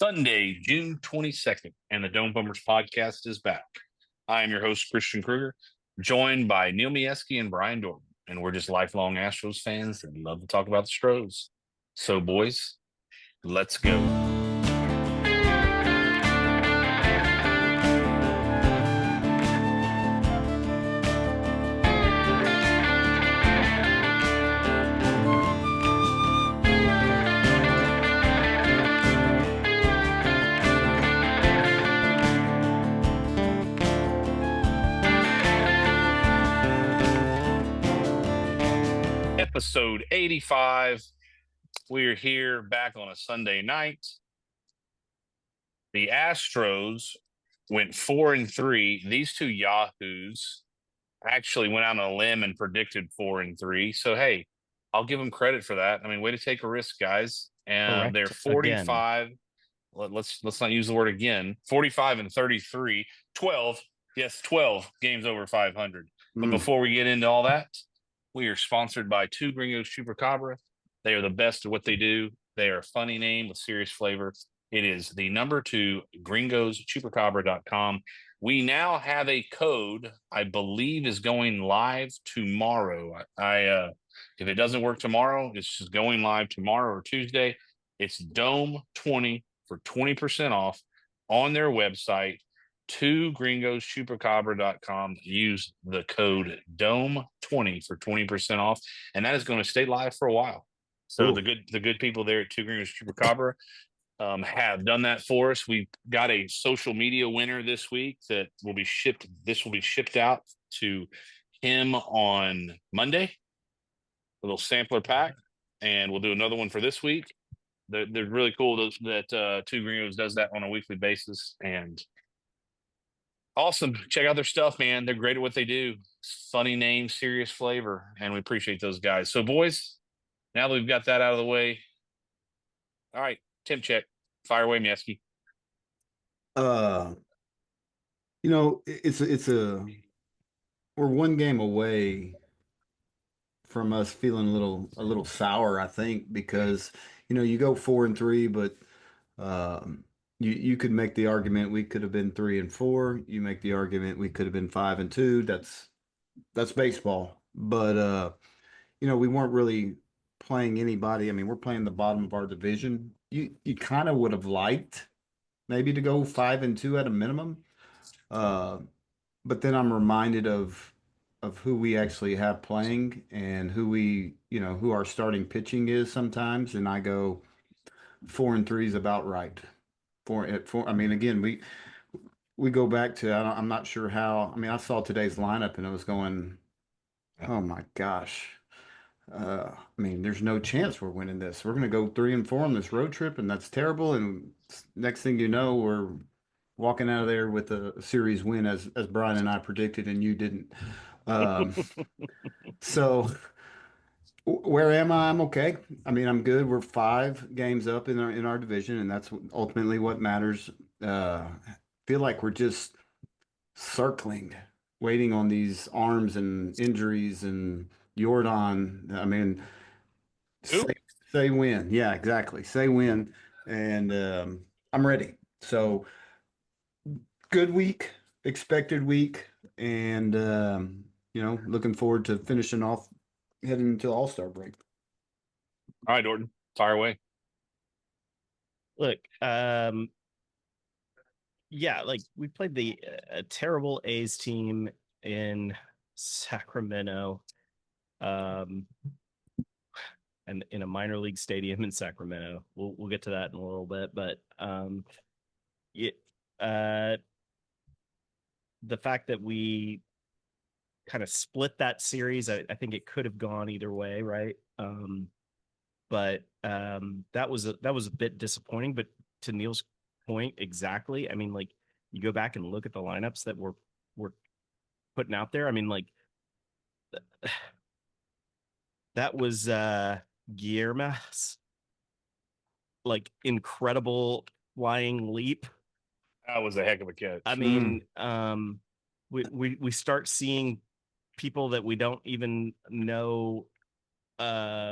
Sunday, June 22nd, and the Dome Bummers podcast is back. I am your host, Christian Kruger, joined by Neil Mieski and Brian Dorton, and we're just lifelong Astros fans that love to talk about the Stros. So, boys, let's go. Episode 85. We're here back on a Sunday night. The Astros went 4-3. These two yahoos actually went out on a limb and predicted 4-3. So, hey, I'll give them credit for that. I mean, way to take a risk, guys. And they're 45. Again. Let's not use the word again. 45-33. 12. Yes, 12 games over 500. But before we get into all that, we are sponsored by Two Gringos Chupacabra. They are the best at what they do. They are a funny name with serious flavor. It is the number 2 gringoschupacabra.com. We now have a code, I believe, is going live tomorrow. If it doesn't work tomorrow, it's just going live tomorrow or Tuesday. It's DOME20 for 20% off on their website. 2 gringoschupacabra.com. Use the code DOME20 for 20% off, and that is going to stay live for a while. So the good people there at 2 Gringos Chupacabra have done that for us. We got a social media winner this week that will be shipped. This will be shipped out to him on Monday. A little sampler pack, and we'll do another one for this week. They're really cool that 2 Gringos does that on a weekly basis, and awesome. Check out their stuff, man. They're great at what they do. Funny name, serious flavor, and we appreciate those guys. So, boys, now that we've got that out of the way, all right, temp check. Fire away, Mieski. We're one game away from us feeling a little sour, I think, because you go 4-3, but you could make the argument we could have been 3-4. You make the argument we could have been 5-2. That's baseball. But we weren't really playing anybody. I mean, we're playing the bottom of our division. You kind of would have liked maybe to go 5-2 at a minimum. But then I'm reminded of who we actually have playing and who our starting pitching is sometimes, and I go 4-3 is about right. 4. I mean, again, we go back to I'm not sure how. I mean, I saw today's lineup and I was going, oh my gosh. I mean, there's no chance we're winning this. We're going to go 3-4 on this road trip, and that's terrible. And next thing you know, we're walking out of there with a series win, as Brian and I predicted, and you didn't. So where am I? I'm okay. I mean, I'm good. We're 5 games up in our division, and that's ultimately what matters. Feel like we're just circling, waiting on these arms and injuries and Jordan. I mean, say win. Yeah, exactly. Say win, and I'm ready. So good week, expected week, and looking forward to finishing off heading into All-Star break. All right, Dorton, fire away. Look, yeah, like we played a terrible A's team in Sacramento, and in a minor league stadium in Sacramento. We'll get to that in a little bit, but the fact that we kind of split that series, I think it could have gone either way, right? But that was a bit disappointing. But to Neil's point, exactly. I mean, like, you go back and look at the lineups that we're putting out there. I mean, like, that was Guillermo's like incredible flying leap. That was a heck of a catch. I mean, we start seeing people that we don't even know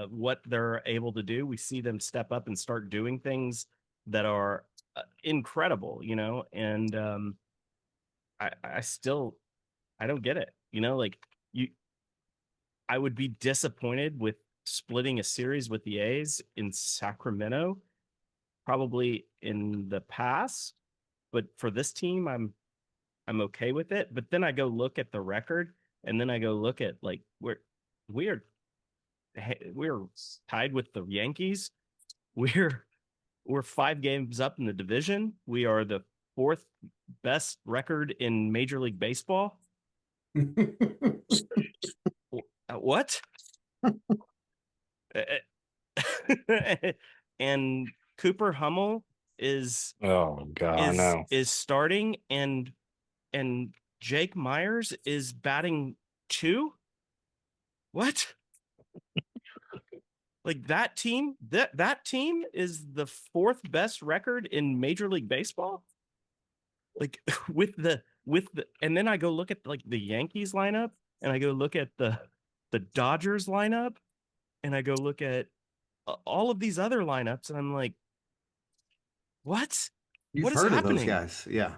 what they're able to do. We see them step up and start doing things that are incredible, and I still I don't get it, like you I would be disappointed with splitting a series with the A's in Sacramento, probably in the past, but for this team, I'm okay with it. But then I go look at the record, and then I go look at like we're we're tied with the Yankees. We're we're 5 games up in the division. We are the 4th best record in Major League Baseball. What? And Cooper Hummel is Oh God, no. is starting, and Jake Myers is batting 2. What? Like that team is the 4th best record in Major League Baseball. Like with the and then I go look at like the Yankees lineup, and I go look at the Dodgers lineup, and I go look at all of these other lineups, and I'm like, what? You've What is heard of those happening? guys. Yeah.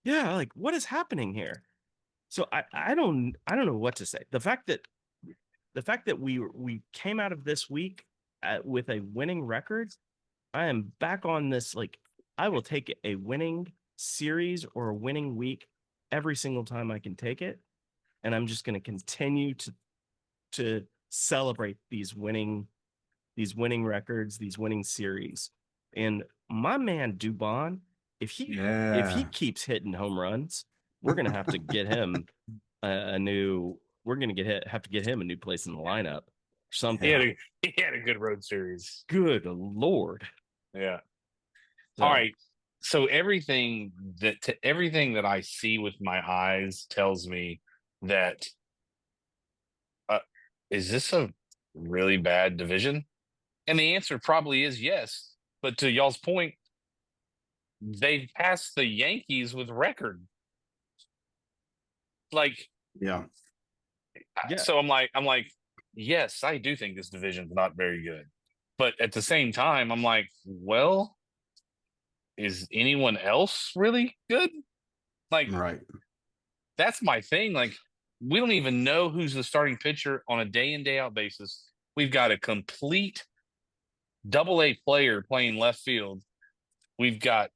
Yeah, like what is happening here? So I don't know what to say. The fact that we came out of this week with a winning record, I am back on this. Like, I will take a winning series or a winning week every single time I can take it, and I'm just going to continue to celebrate these winning records, these winning series. And my man Dubon, if he keeps hitting home runs, we're gonna have to get him a new. We're gonna have to get him a new place in the lineup or something. He had a good road series. Good Lord. Yeah. So, All right. So everything that I see with my eyes tells me that is this a really bad division? And the answer probably is yes. But to y'all's point, they've passed the Yankees with record. Like, Yeah. so I'm like, yes, I do think this division's not very good. But at the same time, I'm like, well, is anyone else really good? Like, Right. that's my thing. Like, we don't even know who's the starting pitcher on a day in, day out basis. We've got a complete AA player playing left field. We've got,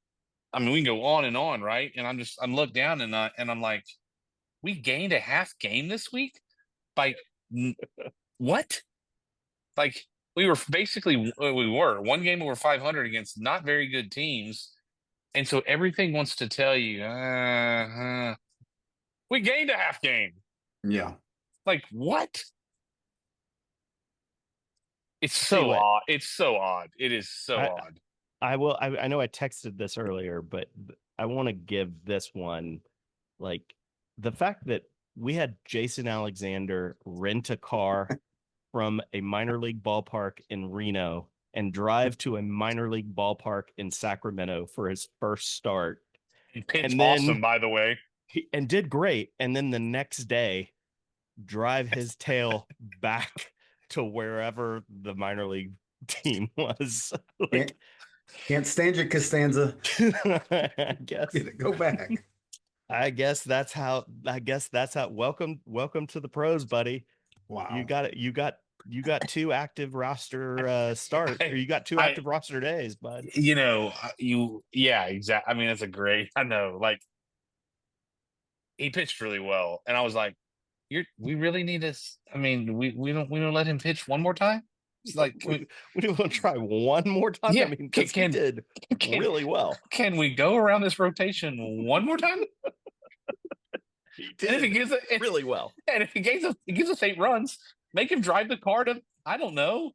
I mean, we can go on, right? And I'm looked down and I'm like, we gained a half game this week by what? Like, we were 1 game over 500 against not very good teams. And so everything wants to tell you, we gained a half game. Yeah. Like, what? It's so odd. It's so odd. It is so odd. I know I texted this earlier, but I want to give this one, like, the fact that we had Jason Alexander rent a car from a minor league ballpark in Reno and drive to a minor league ballpark in Sacramento for his first start. He pitched awesome, by the way. And did great. And then the next day, drive his tail back to wherever the minor league team was. Like, can't stand you, Costanza. I guess go back. I guess that's how. Welcome to the pros, buddy. Wow. You got it. You got 2 active roster start, or you got 2 active roster days, bud. Yeah, exactly. I mean, that's a great. I know, like, he pitched really well, and I was like, we really need this. I mean, we don't let him pitch one more time. It's like, we don't want to try one more time. Yeah, I mean, he did really well. Can we go around this rotation one more time? He did. And if he gives it really well, and if he gives us 8 runs, make him drive the car to, I don't know,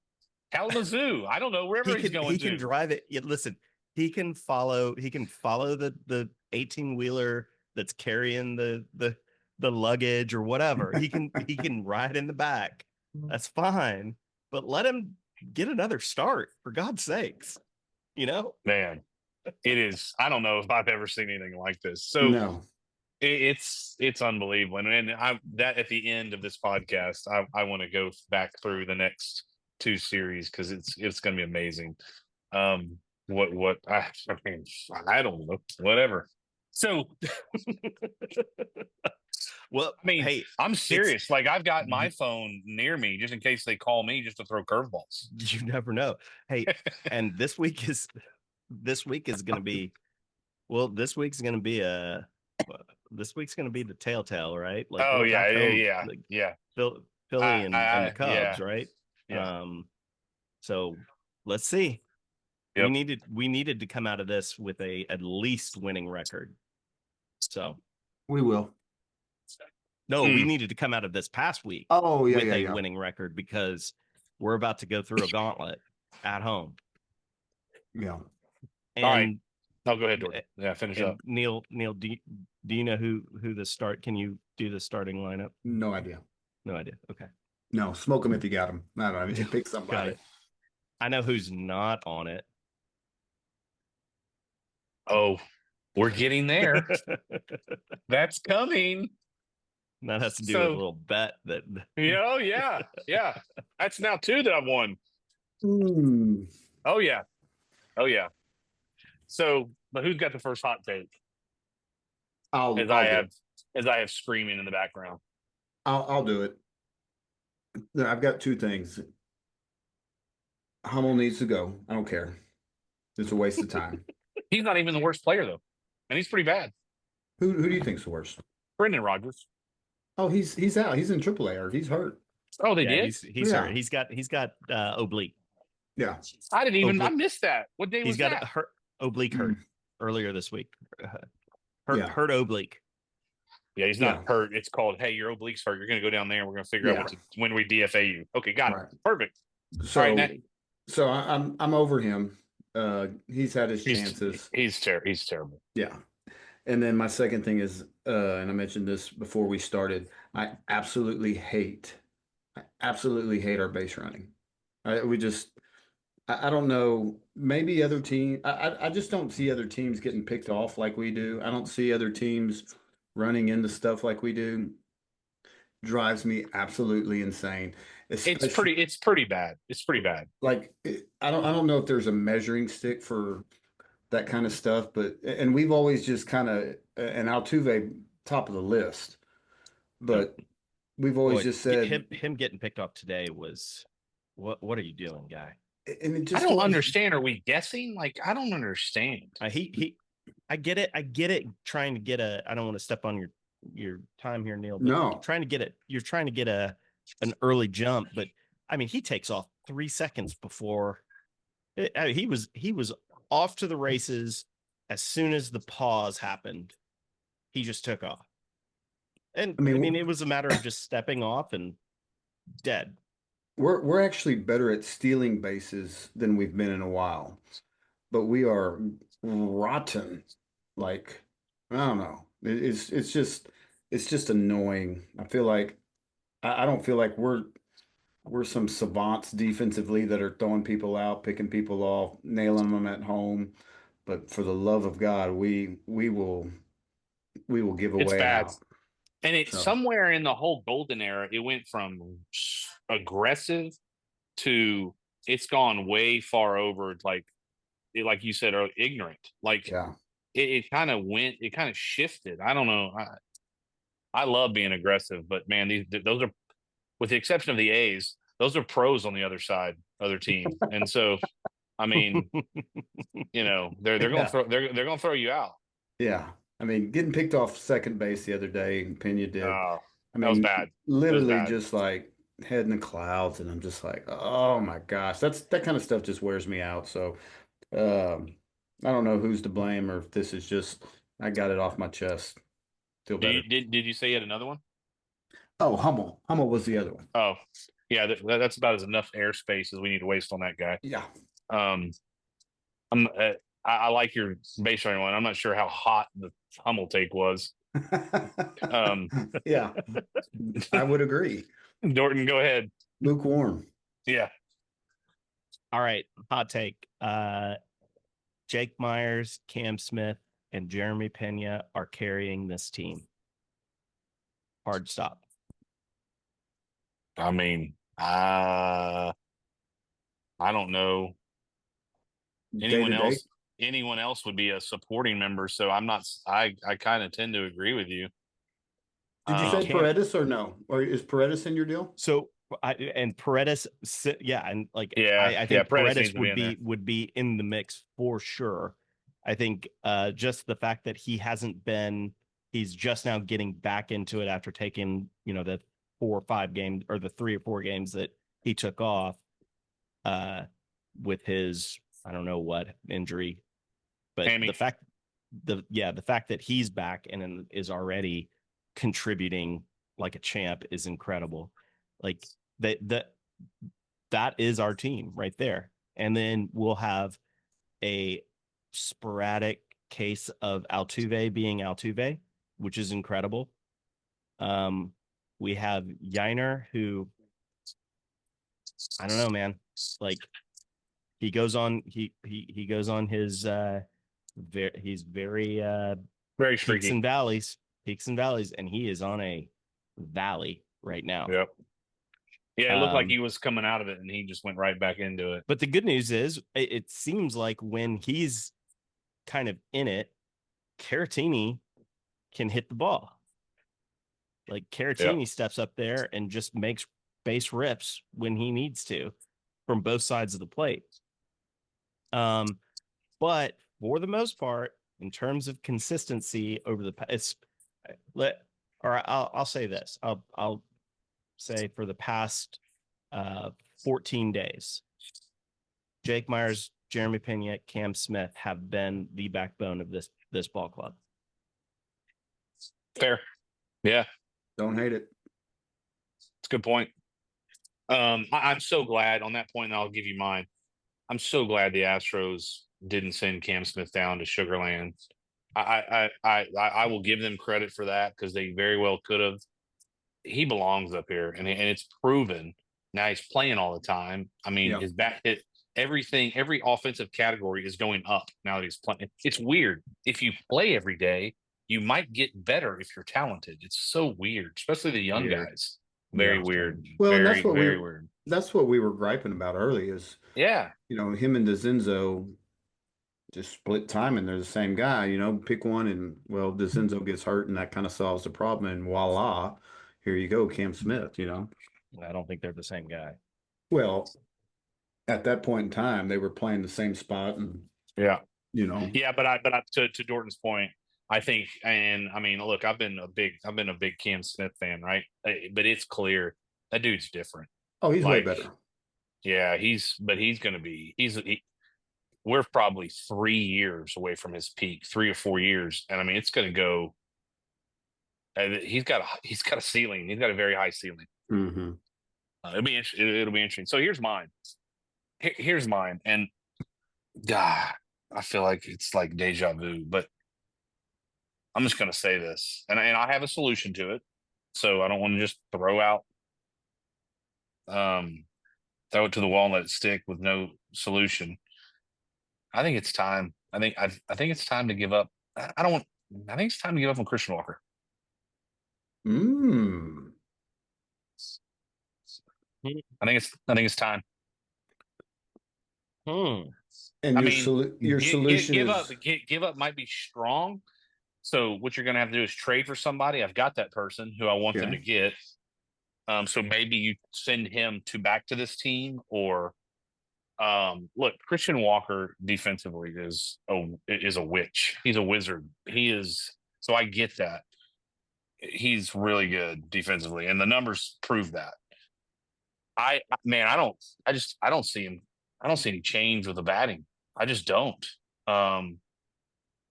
Kalamazoo. I don't know, wherever he's going. He can drive it. Yeah, listen, he can follow the 18-wheeler that's carrying the luggage or whatever. He can ride in the back. That's fine. But let him get another start, for God's sakes. Man, it is. I don't know if I've ever seen anything like this. So no. It's unbelievable. And that at the end of this podcast, I want to go back through the next 2 series because it's going to be amazing. what I mean, I don't know. Whatever. So Well, I mean, hey, I'm it's serious. Like I've got my phone near me just in case they call me just to throw curveballs. you never know. Hey, and this week is going to be this week's going to be the telltale, right? Like Oh we're yeah, back home, yeah, like yeah. Philly and the Cubs, Yeah, right? yeah. So let's see. Yep. We needed to come out of this with a at least winning record. So We will. no, we needed to come out of this past week Oh, yeah, with yeah, a yeah. winning record because we're about to go through a gauntlet at home. Yeah. All right. And I'll go ahead, Jordan. Yeah, finish up. Neil, do you know who the start? Can you do the starting lineup? No idea. No idea. Okay. No, smoke them if you got them. I don't know. Pick Got somebody. it. I know who's not on it. Oh, we're getting there. That's coming. That has to do with a So, little bet that. yeah. That's now 2 that I've won. Mm. Oh yeah. So, but who's got the first hot take? I'll As do I it. have screaming in the background. I'll do it. I've got two things. Hummel needs to go. I don't care. It's a waste of time. He's not even the worst player though, and he's pretty bad. Who do you think's the worst? Brendan Rodgers. Oh, he's out. He's in AAA or he's hurt. Oh, they Yeah, did. he's Yeah. hurt. He's got oblique. Yeah. I didn't even. I Oblique. missed that. What day He's was got that? a oblique hurt earlier this week. Yeah. Hurt oblique. Yeah, he's not hurt. It's called, hey, your oblique's hurt. You're going to go down there and we're going to figure out when we DFA you. Okay, got it. Perfect. So, all right, so I'm over him. He's had his chances. He's terrible. Yeah. And then my second thing is, and I mentioned this before we started, I absolutely hate our base running. I don't know, maybe other team. I just don't see other teams getting picked off like we do. I don't see other teams running into stuff like we do. Drives me absolutely insane. It's pretty bad. It's pretty bad. Like I don't know if there's a measuring stick for that kind of stuff, and we've always just kind of and Altuve top of the list, but we've always just said him getting picked off today was what are you doing, guy? And it just I don't understand. Are we guessing? Like I don't understand. I get it. Trying to get I don't want to step on your time here, Neil. But no, you're trying to get an early jump, but I mean he takes off 3 seconds before he was off to the races as soon as the pause happened. He just took off, and I mean it was a matter of just stepping off and dead. We're actually better at stealing bases than we've been in a while, but we are rotten. Like I don't know. It's just annoying. I feel like I don't feel like we're some savants defensively that are throwing people out, picking people off, nailing them at home. But for the love of God, we will give away an out. And it's somewhere in the whole golden era, it went from aggressive to it's gone way far over, like you said, ignorant. Like it kind of shifted. I don't know. I love being aggressive, but man, those are, with the exception of the A's, those are pros on the other team, and so I mean, they're gonna throw you out. Yeah. I mean, getting picked off second base the other day, Pena did. I mean, that was bad. Literally just like head in the clouds, and I'm just like, oh my gosh, that kind of stuff just wears me out. So, I don't know who's to blame or if this is just I got it off my chest. Feel better. Did you say you had another one? Oh, Hummel was the other one. Oh, yeah, that's about as enough airspace as we need to waste on that guy. Yeah. I like your base running one. I'm not sure how hot the Hummel take was. Yeah, I would agree. Dorton, go ahead. Lukewarm. Yeah. All right, hot take. Jake Myers, Cam Smith, and Jeremy Pena are carrying this team. Hard stop. I mean, I don't know. anyone Day to day. else would be a supporting member. So I'm not. I kind of tend to agree with you. Did you say Cam- Paredes or no? Or is Paredes in your deal? So and Paredes, yeah, and like I think Paredes needs Paredes to be in there. would be in the mix for sure. I think just the fact that he's just now getting back into it after taking the 4 or 5 games or the 3 or 4 games that he took off with his I don't know what injury, but Hammy. the fact that he's back and is already contributing like a champ is incredible. Like that is our team right there. And then we'll have a sporadic case of Altuve being Altuve, which is incredible. We have Yiner, who I don't know, man. Like he goes on his he's very Very peaks streaky. and valleys, and he is on a valley right now. Yep. Yeah, it looked like he was coming out of it, and he just went right back into it. But the good news is, it seems like when he's kind of in it, Caratini can hit the ball. Like Caratini steps up there and just makes base rips when he needs to from both sides of the plate. But for the most part, in terms of consistency over the past, I'll say this. I'll say for the past 14 days, Jake Myers, Jeremy Pena, Cam Smith have been the backbone of this ball club. Fair. Yeah. Don't hate it. It's a good point. I'm so glad on that point, and I'll give you mine. I'm so glad the Astros didn't send Cam Smith down to Sugarland. I will give them credit for that because they very well could have. He belongs up here, and it's proven. Now he's playing all the time. I mean, his back hit everything. Every offensive category is going up now that he's playing. It's weird. If you play every day, you might get better if you're talented. It's so weird, especially the young guys. Very weird. Well, very, and that's what very weird. That's what we were griping about early is, him and DeZenzo just split time and they're the same guy, pick one and, well, DeZenzo gets hurt and that kind of solves the problem. And voila, here you go, Cam Smith, I don't think they're the same guy. Well, at that point in time, they were playing the same spot and, Yeah, but to Dorton's point, I think, and I mean, look, I've been a big Cam Smith fan, right? But it's clear that dude's different. Oh, he's way better. Yeah, we're probably 3 years away from his peak, 3 or 4 years, and I mean, it's going to go. He's got a ceiling. He's got a very high ceiling. Mm-hmm. It'll be interesting. So here's mine. Here's mine, and God, I feel like it's like deja vu, but I'm just going to say this, and I have a solution to it. So I don't want to just throw it to the wall and let it stick with no solution. I think it's time. I think it's time to give up. I think it's time to give up on Christian Walker. I think it's time. And your solution give up might be strong. So what you're going to have to do is trade for somebody. I've got that person who I want them to get. So maybe you send him back to this team, or look, Christian Walker defensively is a witch. He's a wizard. He is. So I get that. He's really good defensively, and the numbers prove that. I don't see him. I don't see any change with the batting. I just don't.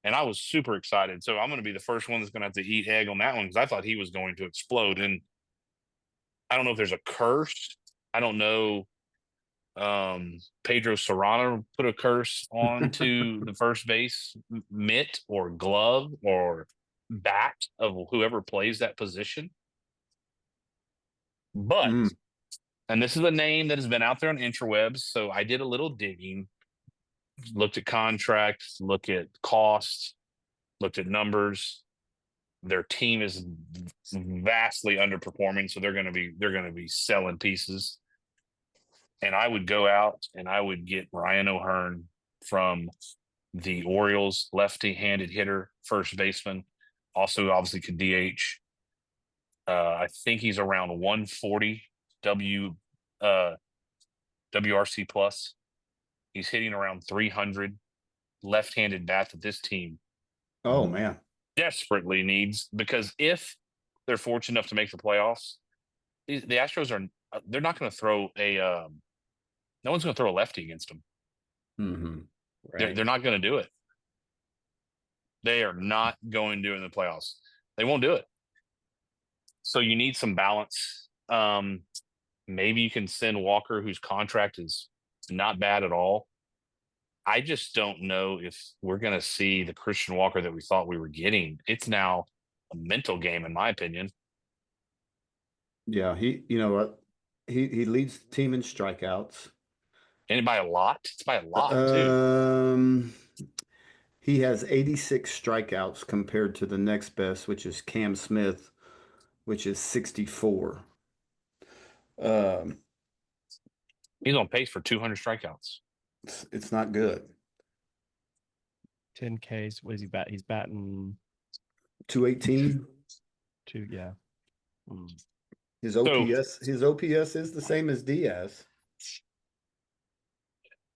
And I was super excited. So I'm going to be the first one that's going to have to eat egg on that one because I thought he was going to explode. And I don't know if there's a curse. I don't know. Pedro Serrano put a curse onto the first base mitt or glove or bat of whoever plays that position. But, and this is a name that has been out there on interwebs, so I did a little digging, looked at contracts, looked at costs, looked at numbers. Their team is vastly underperforming, so they're going to be selling pieces. And I would go out and I would get Ryan O'Hearn from the Orioles, lefty-handed hitter, first baseman, also obviously could DH. I think he's around 140 WRC plus. He's hitting around 300. Left-handed bat that this team Oh man. desperately needs, because if they're fortunate enough to make the playoffs, the Astros they're not going to throw no one's going to throw a lefty against them. Mm-hmm. Right. They're not going to do it. They are not going to do it in the playoffs. They won't do it. So you need some balance. Maybe you can send Walker, whose contract is not bad at all. I just don't know if we're going to see the Christian Walker that we thought we were getting. It's now a mental game, in my opinion. Yeah, you know what? He leads the team in strikeouts. And by a lot? It's by a lot, too. He has 86 strikeouts compared to the next best, which is Cam Smith, which is 64. He's on pace for 200 strikeouts. It's not good. 10 Ks. What is he bat? He's batting 218. yeah. His OPS is the same as Diaz.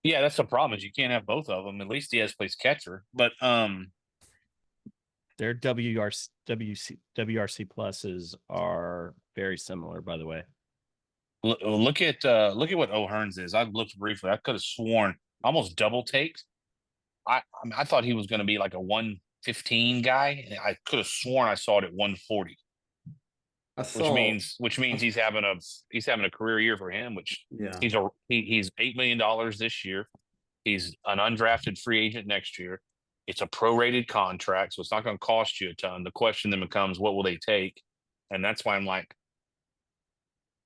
Yeah, that's the problem, is you can't have both of them. At least Diaz plays catcher. But their WRC pluses are very similar, by the way. look at what O'Hearn's is. I looked briefly. I could have sworn almost double takes. I thought he was going to be like a 115 guy. I could have sworn I saw it at 140. Which means he's having a career year for him. Which he's $8 million this year. He's an undrafted free agent next year. It's a prorated contract, so it's not going to cost you a ton. The question then becomes, what will they take? And that's why I'm like,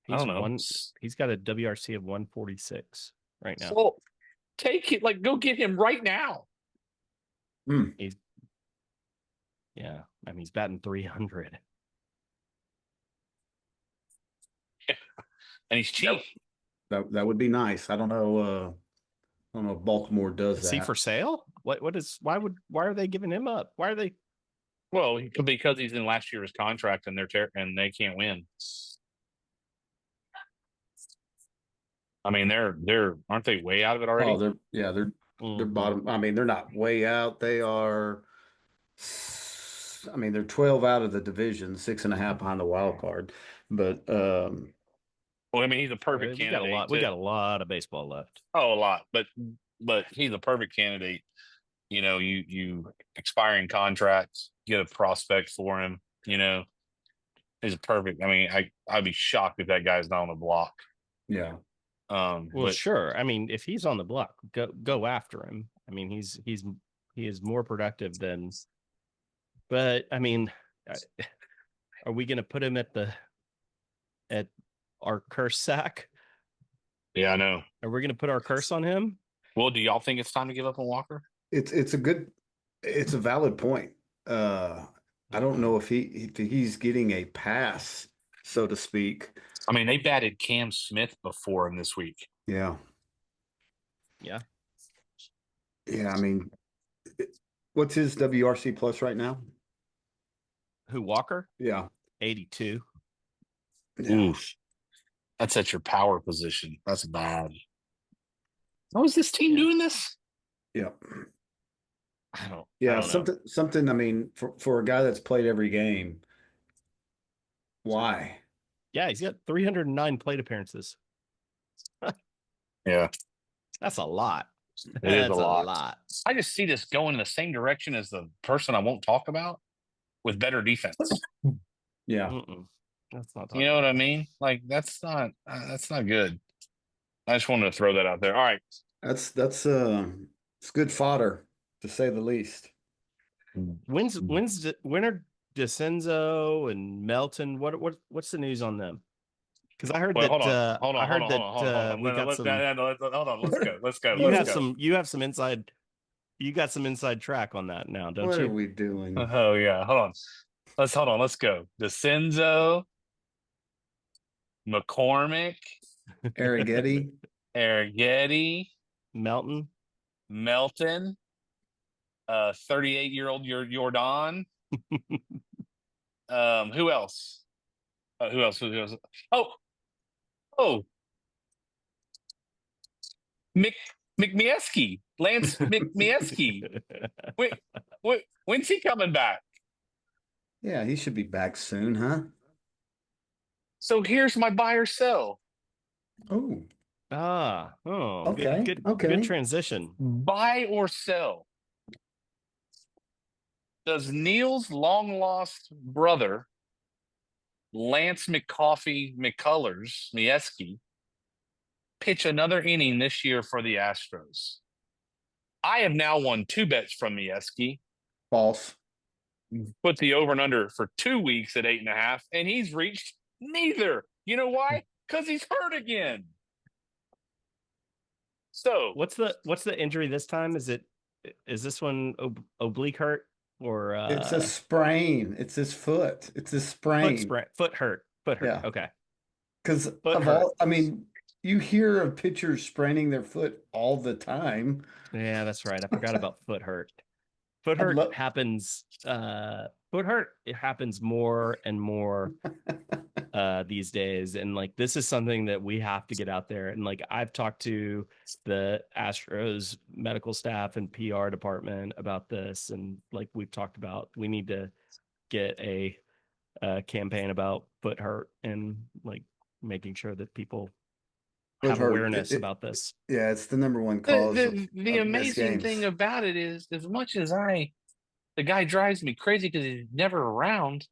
I don't know. He's got a WRC of 146 right now. So take it, like, go get him right now. He's batting 300. And he's cheap. That would be nice. I don't know if Baltimore does that. Is he for sale? Why are they giving him up? Why are they? Well, because he's in last year's contract and and they can't win. I mean, they're aren't they way out of it already? Oh, they're bottom. I mean, they're not way out. They are. I mean, they're 12 out of the division, 6.5 behind the wild card. But well, I mean, he's a perfect candidate. We got a lot of baseball left. Oh, a lot, but he's a perfect candidate. You know, you expiring contracts, get a prospect for him. You know, he's perfect. I mean, I'd be shocked if that guy's not on the block. Yeah. Sure. I mean, if he's on the block, go after him. I mean, he is more productive than. But I mean, are we going to put him at our curse sack? Yeah, I know. Are we going to put our curse on him? Well, do y'all think it's time to give up on Walker? It's a valid point. I don't know if he's getting a pass, so to speak. I mean, they batted Cam Smith before him this week. Yeah. Yeah. Yeah. I mean, what's his WRC plus right now? Who, Walker? Yeah. 82. Yeah. Oof. That's at your power position. That's bad. How is this team doing this? Yeah. I don't something. I mean, for a guy that's played every game, why? Yeah, he's got 309 plate appearances. Yeah, that's a lot. It is a lot. I just see this going in the same direction as the person I won't talk about, with better defense. Yeah, that's not. You know what I mean? Like that's not good. I just wanted to throw that out there. All right, that's it's good fodder, to say the least. When are DeCenzo and Melton? What's the news on them? Because I heard hold that. Hold on. Let's go. You have some inside. You got some inside track on that now, don't you? What are we doing? Oh yeah, hold on. Let's go. DeCenzo, McCormick, Arrighetti, Melton. Melton, 38-year-old Jordan. Who else? Who else? Who else? Oh, McMieski, Lance McMieski. When's he coming back? Yeah, he should be back soon, huh? So here's my buy or sell. Oh, okay, good transition. Buy or sell. Does Neil's long lost brother, Lance Mieski, pitch another inning this year for the Astros? I have now won 2 bets from Mieski. false. Put the over and under for 2 weeks at 8.5, and he's reached neither. You know why? Because he's hurt again. So what's the injury this time? Is this one oblique hurt or It's a sprain. It's his foot. It's his sprain. Foot hurt. Yeah. Okay. Because of all, I mean, you hear of pitchers spraining their foot all the time. Yeah, that's right. I forgot about foot hurt. Foot hurt happens. Foot hurt, it happens more and more these days, and like this is something that we have to get out there. And like I've talked to the Astros medical staff and PR department about this, and like we've talked about, we need to get a campaign about foot hurt and like making sure that people have awareness about this. Yeah, it's the number one cause. The amazing thing about it is, as much as the guy drives me crazy because he's never around,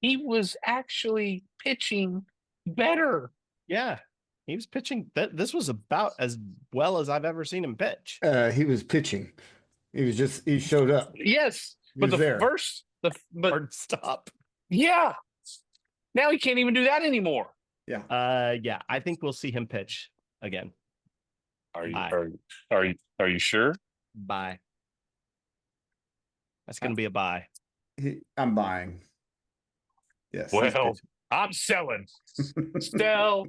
he was actually pitching better. Yeah, he was pitching. This was about as well as I've ever seen him pitch. He was pitching. He showed up. Yes, but hard stop. Yeah. Now he can't even do that anymore. Yeah. Yeah, I think we'll see him pitch again. Are you sure? Bye. That's going to be a buy. I'm buying. Yes. Well, I'm selling. Sell.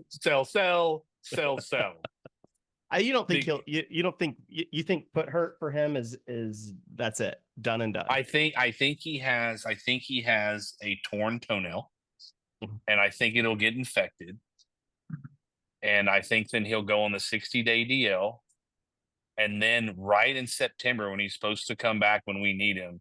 You don't think you think put hurt for him is that's it, done and done. I think he has a torn toenail, and I think it'll get infected, and I think then he'll go on the 60-day DL, and then right in September when he's supposed to come back when we need him,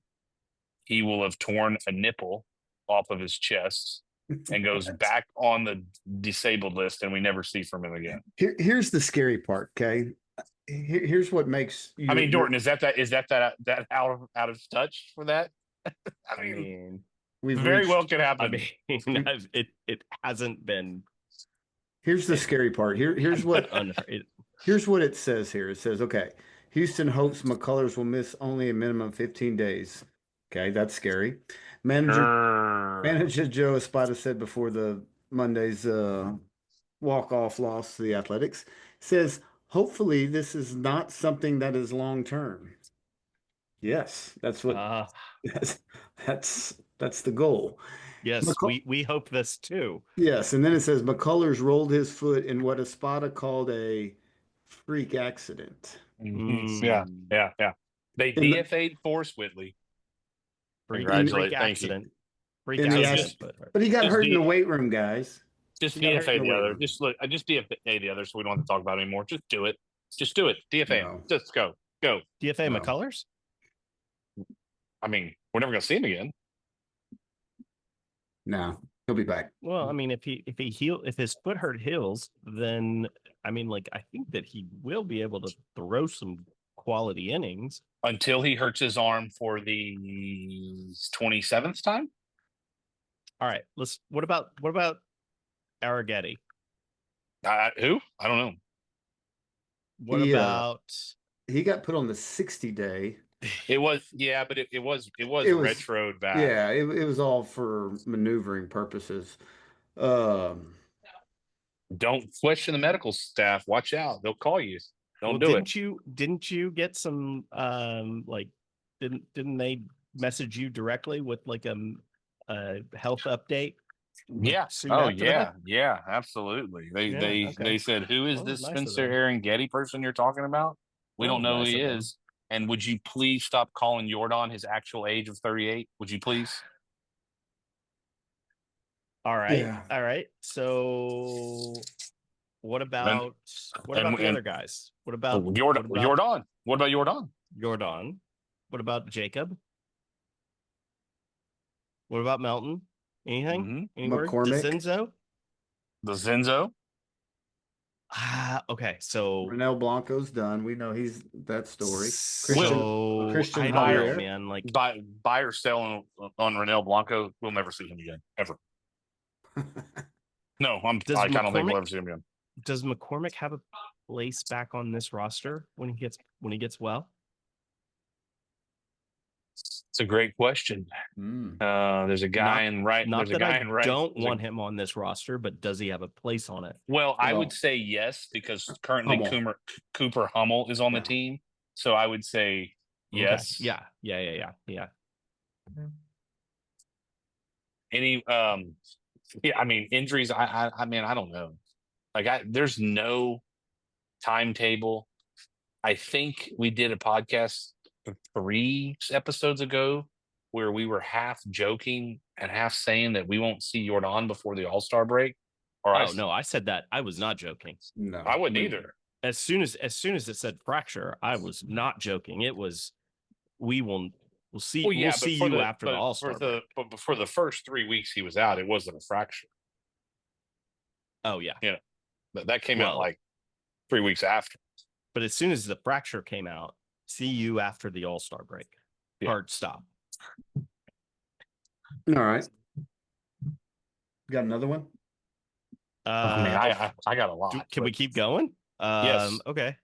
he will have torn a nipple off of his chest and goes back on the disabled list, and we never see from him again. Here's the scary part. Okay, here's what makes. I mean, Dorton, is that out of touch for that? I mean, we very well could happen. I mean, it hasn't been. Here's the scary part. Here's what it says here. It says, okay, Houston hopes McCullers will miss only a minimum of 15 days. Okay, that's scary. Manager Joe Espada said before the Monday's walk-off loss to the Athletics, says, hopefully this is not something that is long-term. Yes, that's what that's the goal. Yes, we hope this too. Yes, and then it says McCullers rolled his foot in what Espada called a freak accident. Mm-hmm. Yeah. They DFA'd Forrest Whitley. Congratulations. Accident. Freak accident. But he got hurt in the weight room, guys. Just DFA the other. Just DFA the other, so we don't have to talk about it anymore. Just do it. Just do it. DFA him. Just go. DFA McCullers? I mean, we're never going to see him again. No, he'll be back. Well, I mean, if his foot hurt heals, then I mean, like I think that he will be able to throw some quality innings until he hurts his arm for the 27th time. All right, what about Arrighetti? Who? I don't know. What about he got put on the 60-day. It was but it was retroed back. Yeah, it was all for maneuvering purposes. Don't question the medical staff. Watch out. They'll call you. Didn't you get some didn't they message you directly with like a health update? Yeah. Yeah, absolutely. They said, who is this Spencer Arrighetti person you're talking about? We That don't was know who nice he of them. is. And would you please stop calling Jordan his actual age of 38? Would you please? All right. Yeah. All right. So what about the other guys? What about Jordan? What about Jordan? Jordan? What about Jacob? What about Melton? Anything? Mm-hmm. Any word? McCormick. DeCenzo? The Zenzo? Okay. So Renell Blanco's done. We know he's that story. Christian I don't know, Javier. man. Like, buy or sell on Renell Blanco. We'll never see him again, ever. No, I don't think we'll ever see him again. does McCormick have a place back on this roster when he gets well? It's a great question. There's a guy in right. Not There's that a guy I in right. don't want him on this roster, but does he have a place on it? Well, I would say yes, because currently Hummel. Cooper Hummel is on the team. So I would say yes. Okay. Yeah. Any I mean, injuries, I mean, I don't know. Like, there's no timetable. I think we did a podcast 3 episodes ago where we were half joking and half saying that we won't see Jordan before the All-Star break. No, I said that. I was not joking. No, I wouldn't either. As soon as it said fracture, I was not joking. It was we'll see you after the All-Star break. But for the first 3 weeks he was out, it wasn't a fracture. Oh yeah. Yeah. That came out like 3 weeks after. But as soon as the fracture came out, see you after the All-Star break. Yeah. Hard stop. All right. Got another one? I got a lot. Can we keep going? Yes. Okay.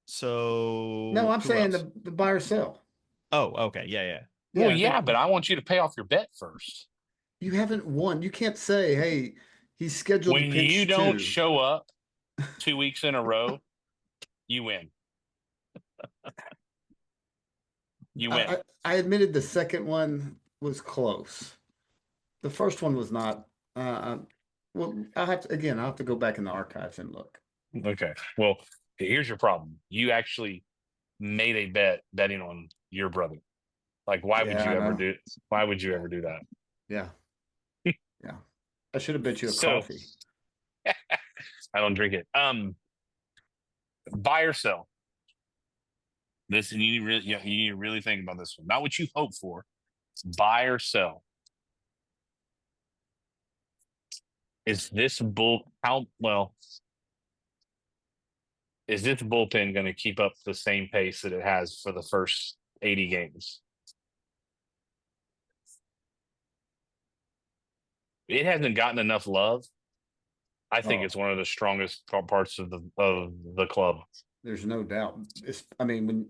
So no, I'm saying the buy or sell. Oh, okay. Yeah. Well, yeah, but I want you to pay off your bet first. You haven't won. You can't say, hey, he's scheduled when to pitch you don't show up 2 weeks in a row, you win. You win. I admitted the second one was close. The first one was not. Well, I'll have to go back in the archives and look. Okay. Well, here's your problem. You actually made a bet betting on your brother. Like, why would you ever do that? Yeah. Yeah. I should have bet you a coffee. I don't drink it. Buy or sell. Listen, you need to really think about this one. Not what you hope for. Buy or sell. Is this bullpen going to keep up the same pace that it has for the first 80 games? It hasn't gotten enough love. I think it's one of the strongest parts of the club. There's no doubt. When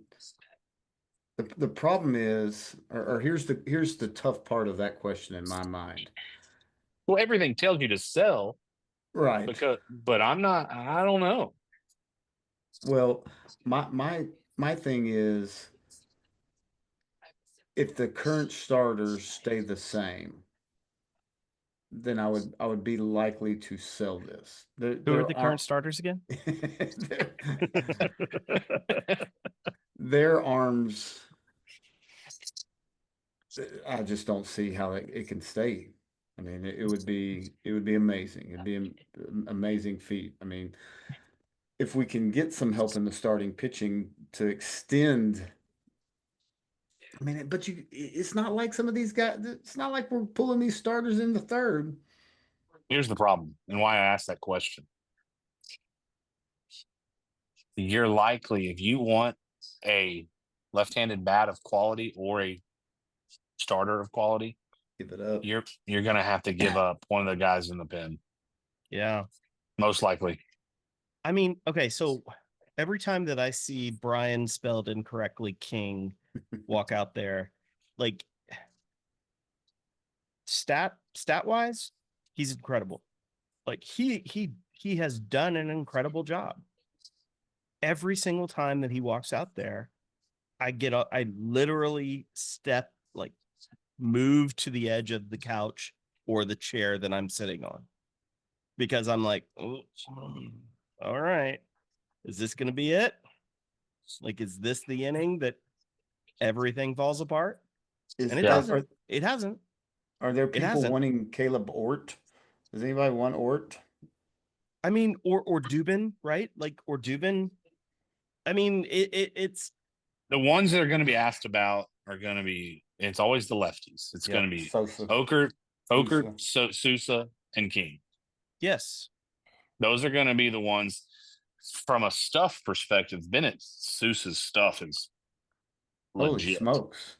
the problem is, or here's the tough part of that question in my mind. Well, everything tells you to sell, right? But I don't know. Well, my thing is, if the current starters stay the same, then I would be likely to sell this. Who are the current starters again? Their arms, I just don't see how it can stay. I mean, it would be amazing. It'd be an amazing feat. I mean, if we can get some help in the starting pitching to extend. I mean, but it's not like some of these guys. It's not like we're pulling these starters in the third. Here's the problem, and why I asked that question. You're likely, if you want a left-handed bat of quality or a starter of quality, give it up. You're going to have to give up one of the guys in the pen. Yeah, most likely. I mean, okay, so every time that I see Brian spelled incorrectly King walk out there, like stat wise, he's incredible. Like he has done an incredible job. Every single time that he walks out there, I literally move to the edge of the couch or the chair that I'm sitting on, because I'm like, oh, all right, is this going to be it? Like, is this the inning that everything falls apart? Is And it that, doesn't. It hasn't. are there It people hasn't. wanting Caleb Ort? Does anybody want Ort? I mean, or Dubin, right? Like, or Dubin. I mean, it's The ones that are going to be asked about are going to be. It's always the lefties. It's going to be Sosa. Okert, Sousa, and King. yes. Those are going to be the ones. From a stuff perspective, Bennett Sousa's stuff is Holy legit. smokes.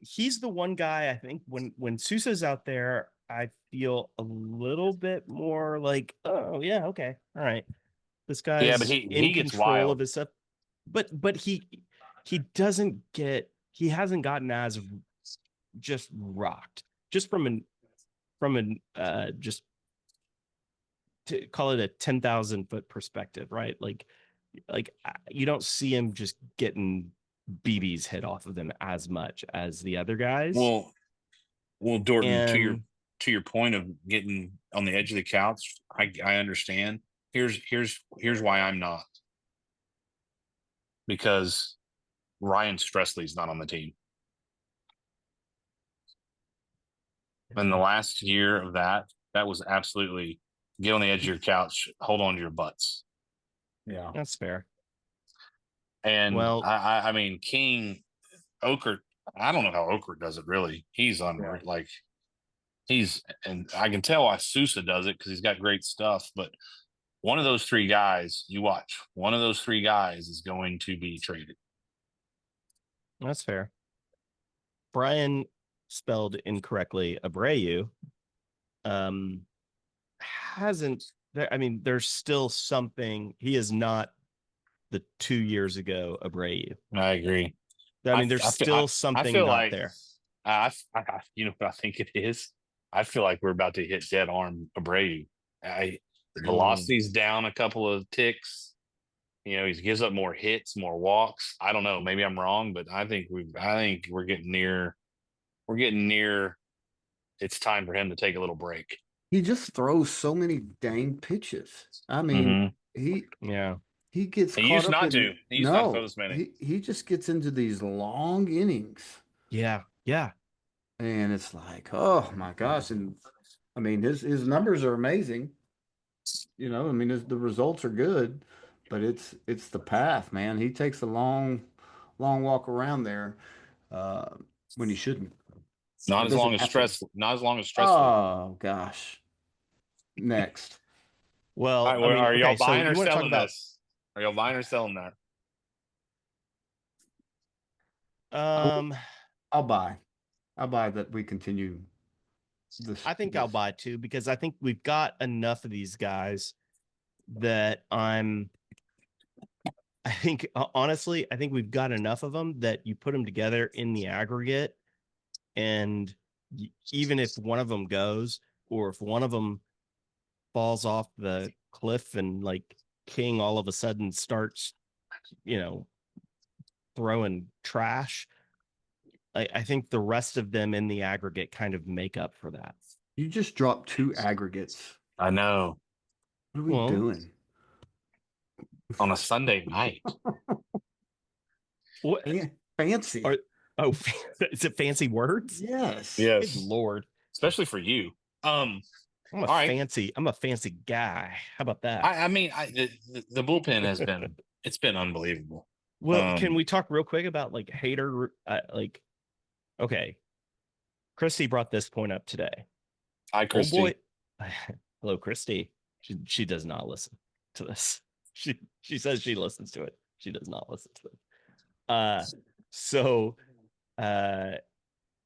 He's the one guy I think when Sousa's out there, I feel a little bit more like, oh yeah, okay, all right, this Yeah, but guy's he in gets control wild. of his stuff. But he doesn't get, he hasn't gotten as just rocked just from an just to call it a 10,000 foot perspective, right? Like you don't see him just getting BBs hit off of them as much as the other guys. Well, Dorton, And to your point of getting on the edge of the couch, I understand. Here's why I'm not. Because Ryan Stressley's not on the team. And the last year of that was absolutely get on the edge of your couch, hold on to your butts. Yeah, that's fair. And well, I mean, King, Okert, I don't know how Okert does it really. He's unreal. Yeah. Like and I can tell why Sousa does it because he's got great stuff. But one of those three guys, you watch, one of those three guys is going to be traded. that's fair. Brian spelled incorrectly Abreu. Hasn't there? I mean, there's still something. He is not the 2 years ago Abreu. I agree. I mean, there's still something not like, there. You know what I think it is? I feel like we're about to hit dead arm Abreu. The velocity's down a couple of ticks. You know, he gives up more hits, more walks. I don't know. Maybe I'm wrong, but I think we're getting near. We're getting near. It's time for him to take a little break. He just throws so many dang pitches. I mean, he gets He caught used up not in to. He used not to throw this many. he just gets into these long innings. Yeah. And it's like, oh my gosh. And I mean, his numbers are amazing. You know, I mean, the results are good, but it's the path, man. He takes a long walk around there when he shouldn't. Not It as long doesn't as happen. stress. Not as long as stressful. Oh gosh. Next. Well, All right, I mean, are y'all okay, so buying you or want to talk selling about this? Are y'all buying or selling that? I'll buy. I'll buy that we continue this. I think I'll buy too, because I think we've got enough of these guys that honestly, I think we've got enough of them that you put them together in the aggregate. And even if one of them goes, or if one of them falls off the cliff and like King all of a sudden starts, throwing trash, I think the rest of them in the aggregate kind of make up for that. You just dropped 2 aggregates. I know. What are we doing? On a Sunday night. What? Fancy. Is it fancy words? Yes. Good Lord. Especially for you. I'm a fancy guy. How about that? The bullpen has been, it's been unbelievable. Well, can we talk real quick about like Hader? Okay. Christy brought this point up today. Hi, Christy. Oh boy. Hello, Christy. She does not listen to this. She says she listens to it. She does not listen to it. So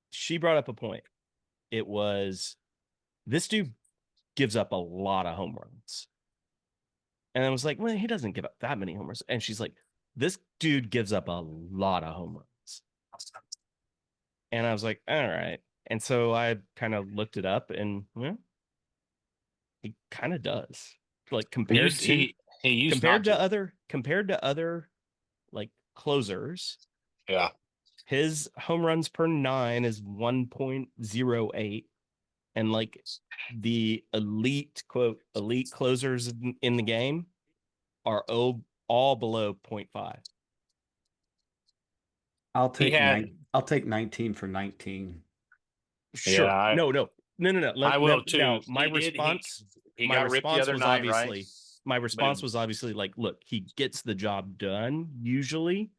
she brought up a point. It was, this dude gives up a lot of home runs. And I was like, well, he doesn't give up that many home runs. And she's like, this dude gives up a lot of home runs. And I was like, all right. And so I kind of looked it up, and he kind of does. Like compared to other like closers. Yeah. His home runs per 9 is 1.08. And like the elite closers in the game are all below 0.5. I'll He take had, I'll take 19 for 19. Sure. yeah, No. I will Now, too. He did. He my got ripped the response other was night, right? obviously, Boom. like, look, he gets the job done usually.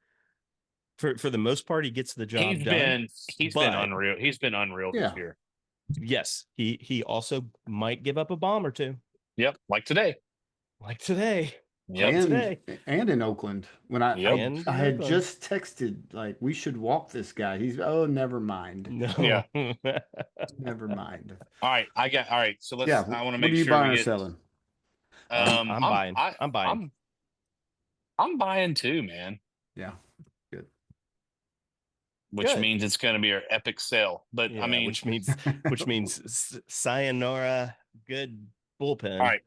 For the most part, he gets the job done. He's been But unreal. He's been unreal this Yeah. year. yes, he also might give up a bomb or two, Yep, like today. like today. Yep, And in Oakland when Yep. And I in had Oakland. just texted like we should walk this guy. Never mind. No. Yeah. Never mind. All right. So Yeah. I want to What make are you sure buying we or get. selling? I'm buying. I'm buying. I'm buying too, man. Yeah. Good. Which Good. means it's going to be our epic sale. But Yeah, I mean, which means sayonara, good bullpen. all right.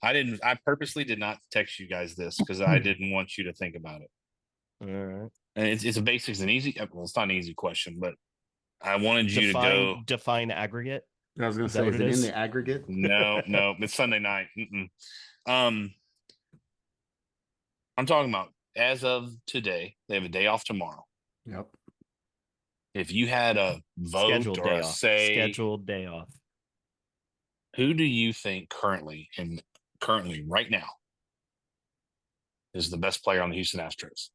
I purposely did not text you guys this because I didn't want you to think about it. All right. And it's a basic, it's an easy. Well, it's not an easy question, but I wanted you to go. Define aggregate. I was going to say, is it in the aggregate? No, it's Sunday night. Um, I'm talking about as of today. They have a day off tomorrow. Yep. If you had a vote Scheduled or day a off. say, Scheduled day off. who do you think currently right now is the best player on the Houston Astros?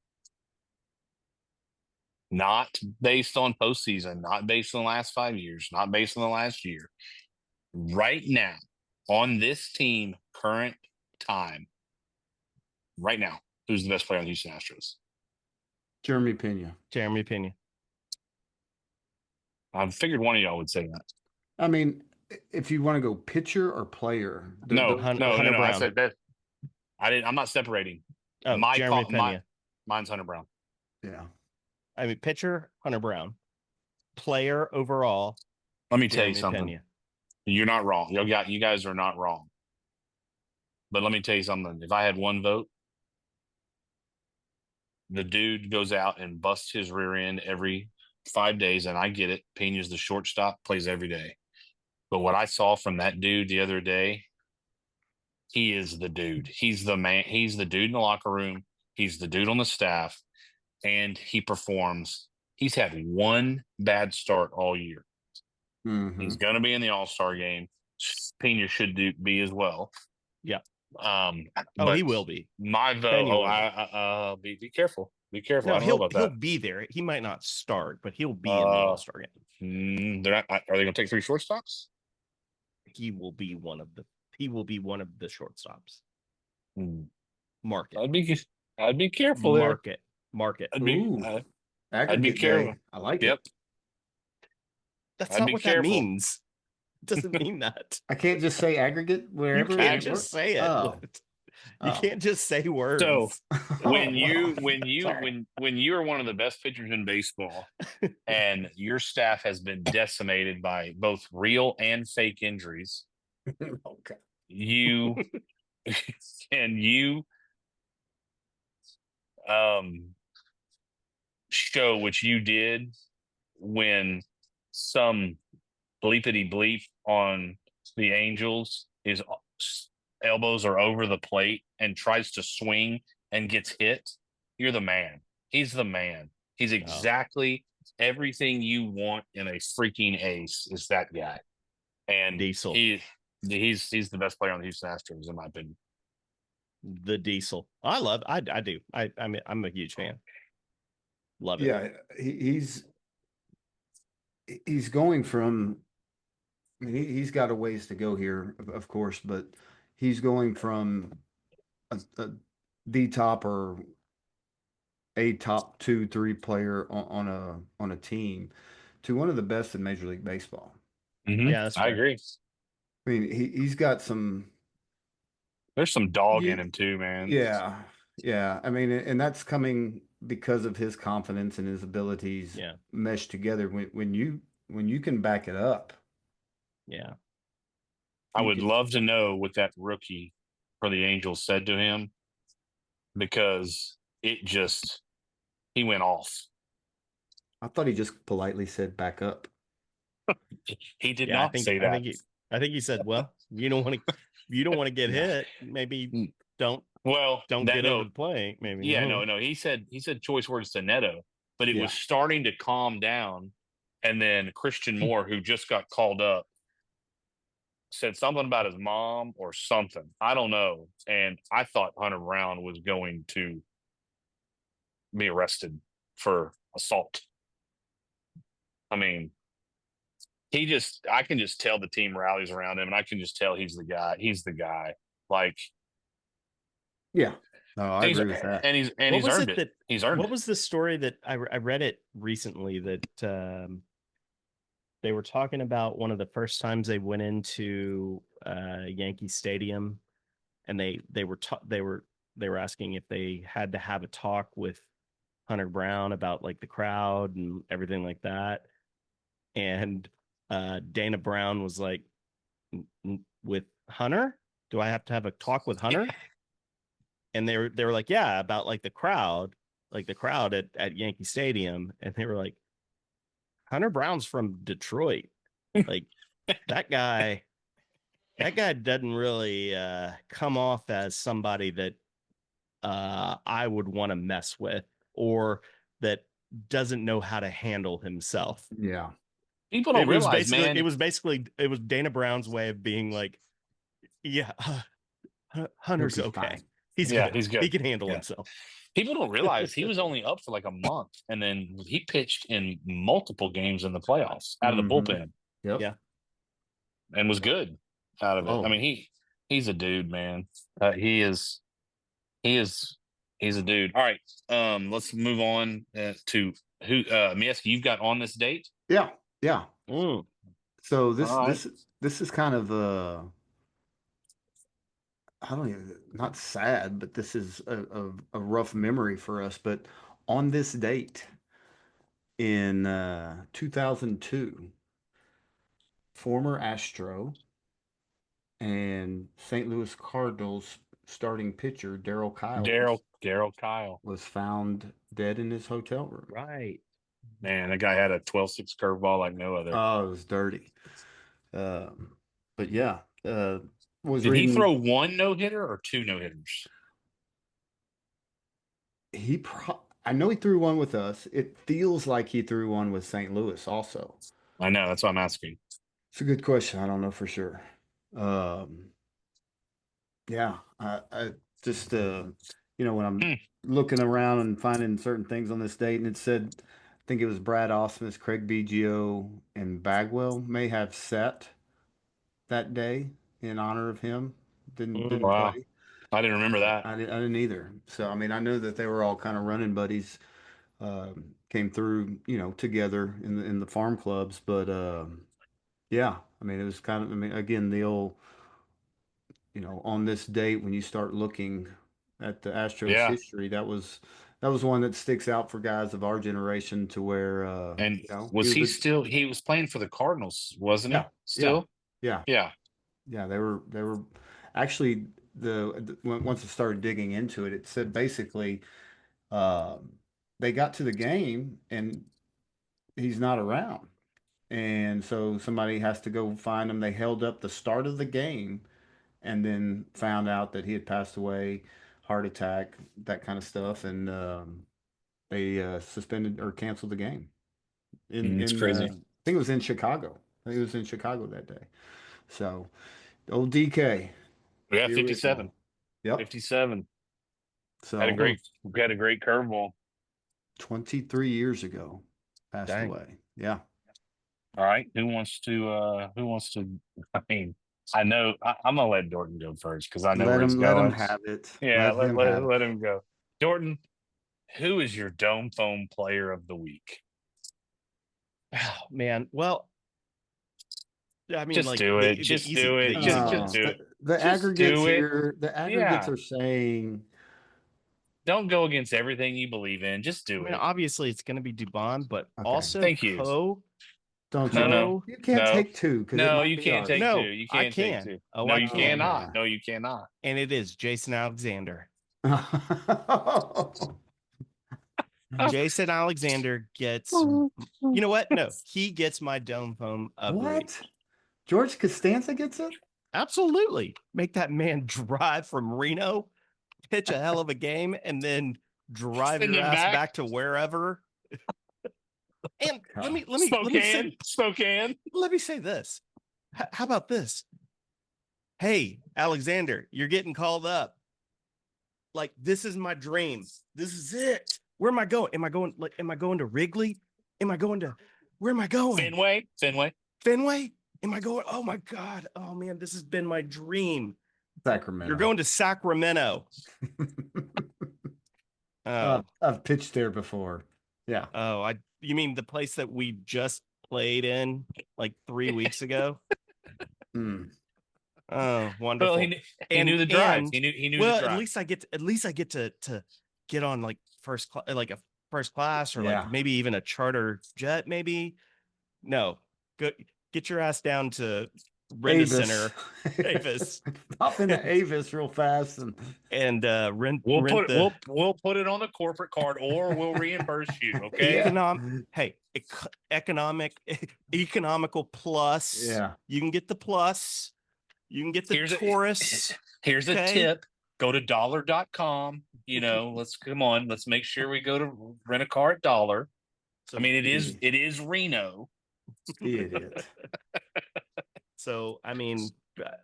Not based on postseason, not based on the last 5 years, not based on the last year. Right now, on this team, current time, right now, who's the best player on the Houston Astros? Jeremy Pena. I figured one of y'all would say that. I mean, if you want to go pitcher or player, No. Hunter Brown. I said that. I'm not separating. Oh, Jeremy Pena. Mine's Hunter Brown. Yeah. I mean, pitcher Hunter Brown. Player overall. Let me tell you Jeremy something. Pena. You're not wrong. You guys are not wrong. But let me tell you something. If I had one vote, the dude goes out and busts his rear end every 5 days, and I get it. Pena's the shortstop, plays every day. But what I saw from that dude the other day, he is the dude. He's the man. He's the dude in the locker room. He's the dude on the staff, and he performs. He's had one bad start all year. Mm-hmm. He's going to be in the All-Star game. Pena should be as well. Yeah. But he will be. My vote. Be careful. Be careful. No, I don't know about that. He'll be there. He might not start, but he'll be in the All-Star game. They're not. Are they going to take 3 shortstops? He will be one of the shortstops. Mark it. I'd be careful there. Mark it. I'd be careful. I like it. That's not what that means. It doesn't mean that. I can't just say aggregate wherever. You can't just say it. Oh. You can't just say words. So when you are one of the best pitchers in baseball and your staff has been decimated by both real and fake injuries, okay. you show what you did when some bleepity bleep on the Angels is elbows are over the plate and tries to swing and gets hit. You're the man. He's the man. He's exactly everything you want in a freaking ace is that guy. And Diesel. He's the best player on the Houston Astros, in my opinion. The Diesel. I do. I'm a huge fan. Love it. Yeah, he's going from. I mean, he's got a ways to go here, of course, but he's going from the top or a top 2-3 player on a team to one of the best in Major League Baseball. Mm-hmm. Yeah, I agree. I mean, he's got some. There's some dog in him too, man. Yeah. I mean, and that's coming because of his confidence and his abilities meshed together. When you can back it up. Yeah. I would love to know what that rookie for the Angels said to him, because he went off. I thought he just politely said back up. He did not say that. I think he said, well, you don't want to get hit. Maybe don't get over the plate. Maybe. Yeah, no. He said choice words to Neto. but it was starting to calm down. And then Christian Moore, who just got called up, said something about his mom or something. I don't know. And I thought Hunter Brown was going to be arrested for assault. I mean, I can just tell the team rallies around him, and I can just tell he's the guy. He's the guy. Like, yeah. No, I agree with that. And he's earned it. He's earned it. What was the story that I read it recently that they were talking about one of the first times they went into Yankee Stadium, and they were asking if they had to have a talk with Hunter Brown about like the crowd and everything like that, and Dana Brown was like, with Hunter, do I have to have a talk with Hunter? And they were like, yeah, about like the crowd at Yankee Stadium, and they were like, Hunter Brown's from Detroit. Like that guy doesn't really come off as somebody that I would want to mess with, or that doesn't know how to handle himself. Yeah. People don't realize, man. It was Dana Brown's way of being like, yeah, Hunter's okay. Fine. He's good. He can handle himself. People don't realize he was only up for like a month, and then he pitched in multiple games in the playoffs out of the bullpen. Yep. Yeah, and was good out of it. I mean, he's a dude, man. He's a dude. All right, let's move on to who. Mieski, you've got on this date. Yeah. Mm. So this is kind of not sad, but this is a rough memory for us. But on this date in 2002, former Astro and St. Louis Cardinals starting pitcher Darryl Kile was found dead in his hotel room. Right. Man, that guy had a 12-6 curveball like no other. Oh, it was dirty. But yeah, did he throw one no-hitter or two no-hitters? I know he threw one with us. It feels like he threw one with St. Louis also. I know, that's what I'm asking. It's a good question. I don't know for sure. Yeah, I just when I'm looking around and finding certain things on this date, and it said, I think it was Brad Ausmus, Craig Biggio, and Bagwell may have sat that day in honor of him. Didn't play. I didn't remember that. I didn't either. So I mean, I know that they were all kind of running buddies. Came through, together in the farm clubs, but yeah, I mean, it was kind of, I mean, again, the old, on this date when you start looking at the Astros history, that was one that sticks out for guys of our generation to where and he was playing for the Cardinals, wasn't he? Still? Yeah. They were actually once I started digging into it, it said basically they got to the game and he's not around. And so somebody has to go find him. They held up the start of the game and then found out that he had passed away, heart attack, that kind of stuff. And they suspended or canceled the game. It's crazy. I think it was in Chicago. I think it was in Chicago that day. So, old DK. Yeah, 57. Yep. 57. So had a great curveball. 23 years ago, passed away. Yeah. All right. Who wants to I mean, I know I'm gonna let Dorton go first because I know where he's going. Let him have it. Yeah, let him go. Dorton, who is your Dome Foam player of the week? Oh, man. Well, I mean, just do it. Just do it. Just do it. The aggregates here, are saying don't go against everything you believe in. Just do it. Obviously, it's going to be Dubon, but also thank you. No, you can't take two. No, you can't take two. You can't I can. Take two. Oh, no, you cannot. No, you cannot. And it is Jason Alexander. Jason Alexander gets. You know what? No, he gets my Dome Foam of the week. George Costanza gets it? Absolutely. Make that man drive from Reno, pitch a hell of a game, and then drive your ass back to wherever And let me Spokane. let me say this. How about this? Hey, Alexander, you're getting called up. Like, this is my dream. This is it. Where am I going? Am I going to Wrigley? Where am I going? Fenway? Am I going? Oh my God. Oh man, this has been my dream. Sacramento. You're going to Sacramento. Oh. I've pitched there before. Yeah. Oh, you mean the place that we just played in like 3 weeks ago? Oh, wonderful. Well, he knew the drive. He knew well, the drive. At least I get to get on like like a first class or like maybe even a charter jet, maybe. No. Get your ass down to Rent Center. Avis. Pop into Avis real fast and rent. We'll put it on the corporate card, or we'll reimburse you. Okay. Economical plus. Yeah. You can get the plus. You can get the tourists. Here's a tip. Go to dollar.com. Let's make sure we go to rent a car at Dollar. So, I mean, it is Reno. It is. So, I mean,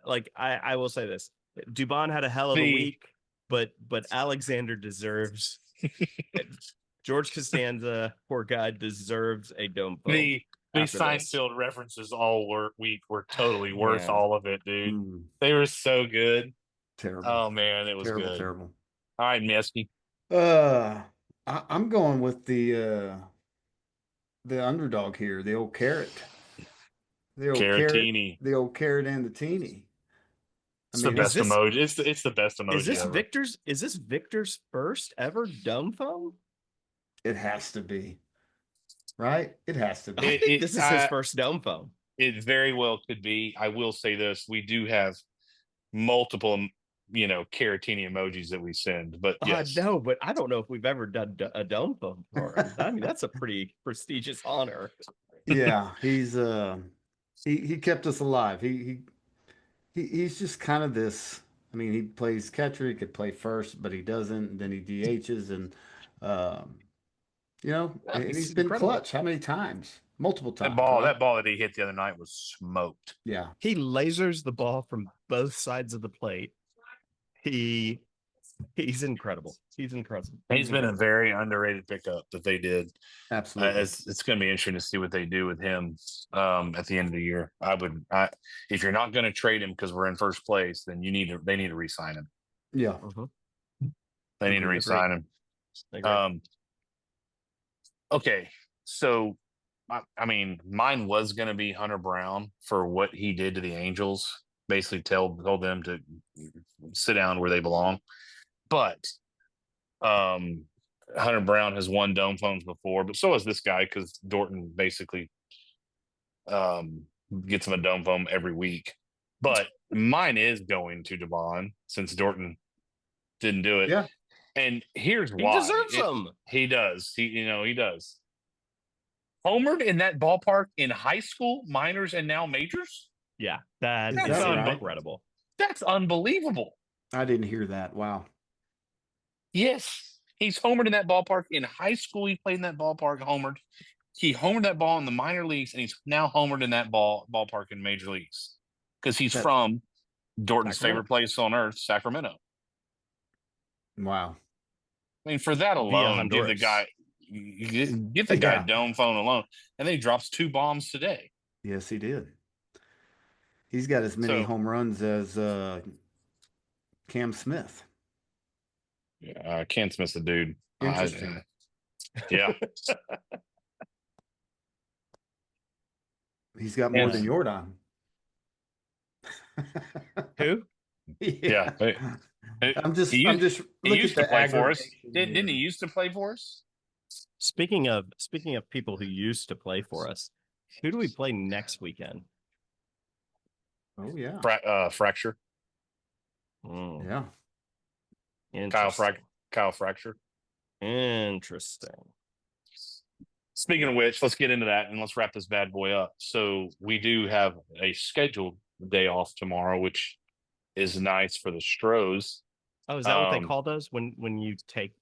like, I will say this. Dubon had a hell of a week, but Alexander deserves George Costanza, poor guy, deserves a dome phone. The Seinfeld references all were totally worth all of it, dude. They were so good. Terrible. Oh man, it was good. Terrible. All right, Mesky. I'm going with the underdog here, the old carrot. Carrotini. The old carrot and the teeny. It's the best emoji. It's the best emoji. Is this Victor's first ever dome phone? It has to be. Right? It has to be. I think this is his first dome phone. It very well could be. I will say this: we do have multiple, Caratini emojis that we send. But yes, no, but I don't know if we've ever done a dome phone for him. I mean, that's a pretty prestigious honor. Yeah, he's he kept us alive. He's just kind of this. I mean, he plays catcher. He could play first, but he doesn't. And then he DHs and. And he's been clutch. How many times? Multiple times. That ball that he hit the other night was smoked. Yeah. He lasers the ball from both sides of the plate. He's incredible. He's incredible. He's been a very underrated pickup that they did. Absolutely. It's going to be interesting to see what they do with him at the end of the year. If you're not going to trade him because we're in first place, then they need to re-sign him. Yeah. They need to re-sign him. Okay, so I mean, mine was going to be Hunter Brown for what he did to the Angels. Basically, told them to sit down where they belong. But Hunter Brown has won dome phones before, but so has this guy because Dorton basically gets him a dome phone every week. But mine is going to Devon since Dorton didn't do it. Yeah. And here's why. He deserves them. He does. He does. Homered in that ballpark in high school, minors, and now majors? Yeah, that's incredible. That's unbelievable. I didn't hear that. Wow. Yes. He's homered in that ballpark in high school. He played in that ballpark, homered. He homered that ball in the minor leagues, and he's now homered in that ballpark in major leagues because he's from Dorton's favorite place on earth, Sacramento. Wow. I mean, for that alone, give the guy a dome phone alone, and then he drops 2 bombs today. Yes, he did. He's got as many home runs as Cam Smith. Yeah, Cam Smith's a dude. Interesting. Yeah. He's got more than Jordan. Who? Yeah. I'm just he used to play for us. Didn't he used to play for us? Speaking of people who used to play for us, who do we play next weekend? Oh yeah. Fracture. Yeah. Kyle Fracture. Interesting. Speaking of which, let's get into that and let's wrap this bad boy up. So we do have a scheduled day off tomorrow, which is nice for the Stros. Oh, is that what they call those when you take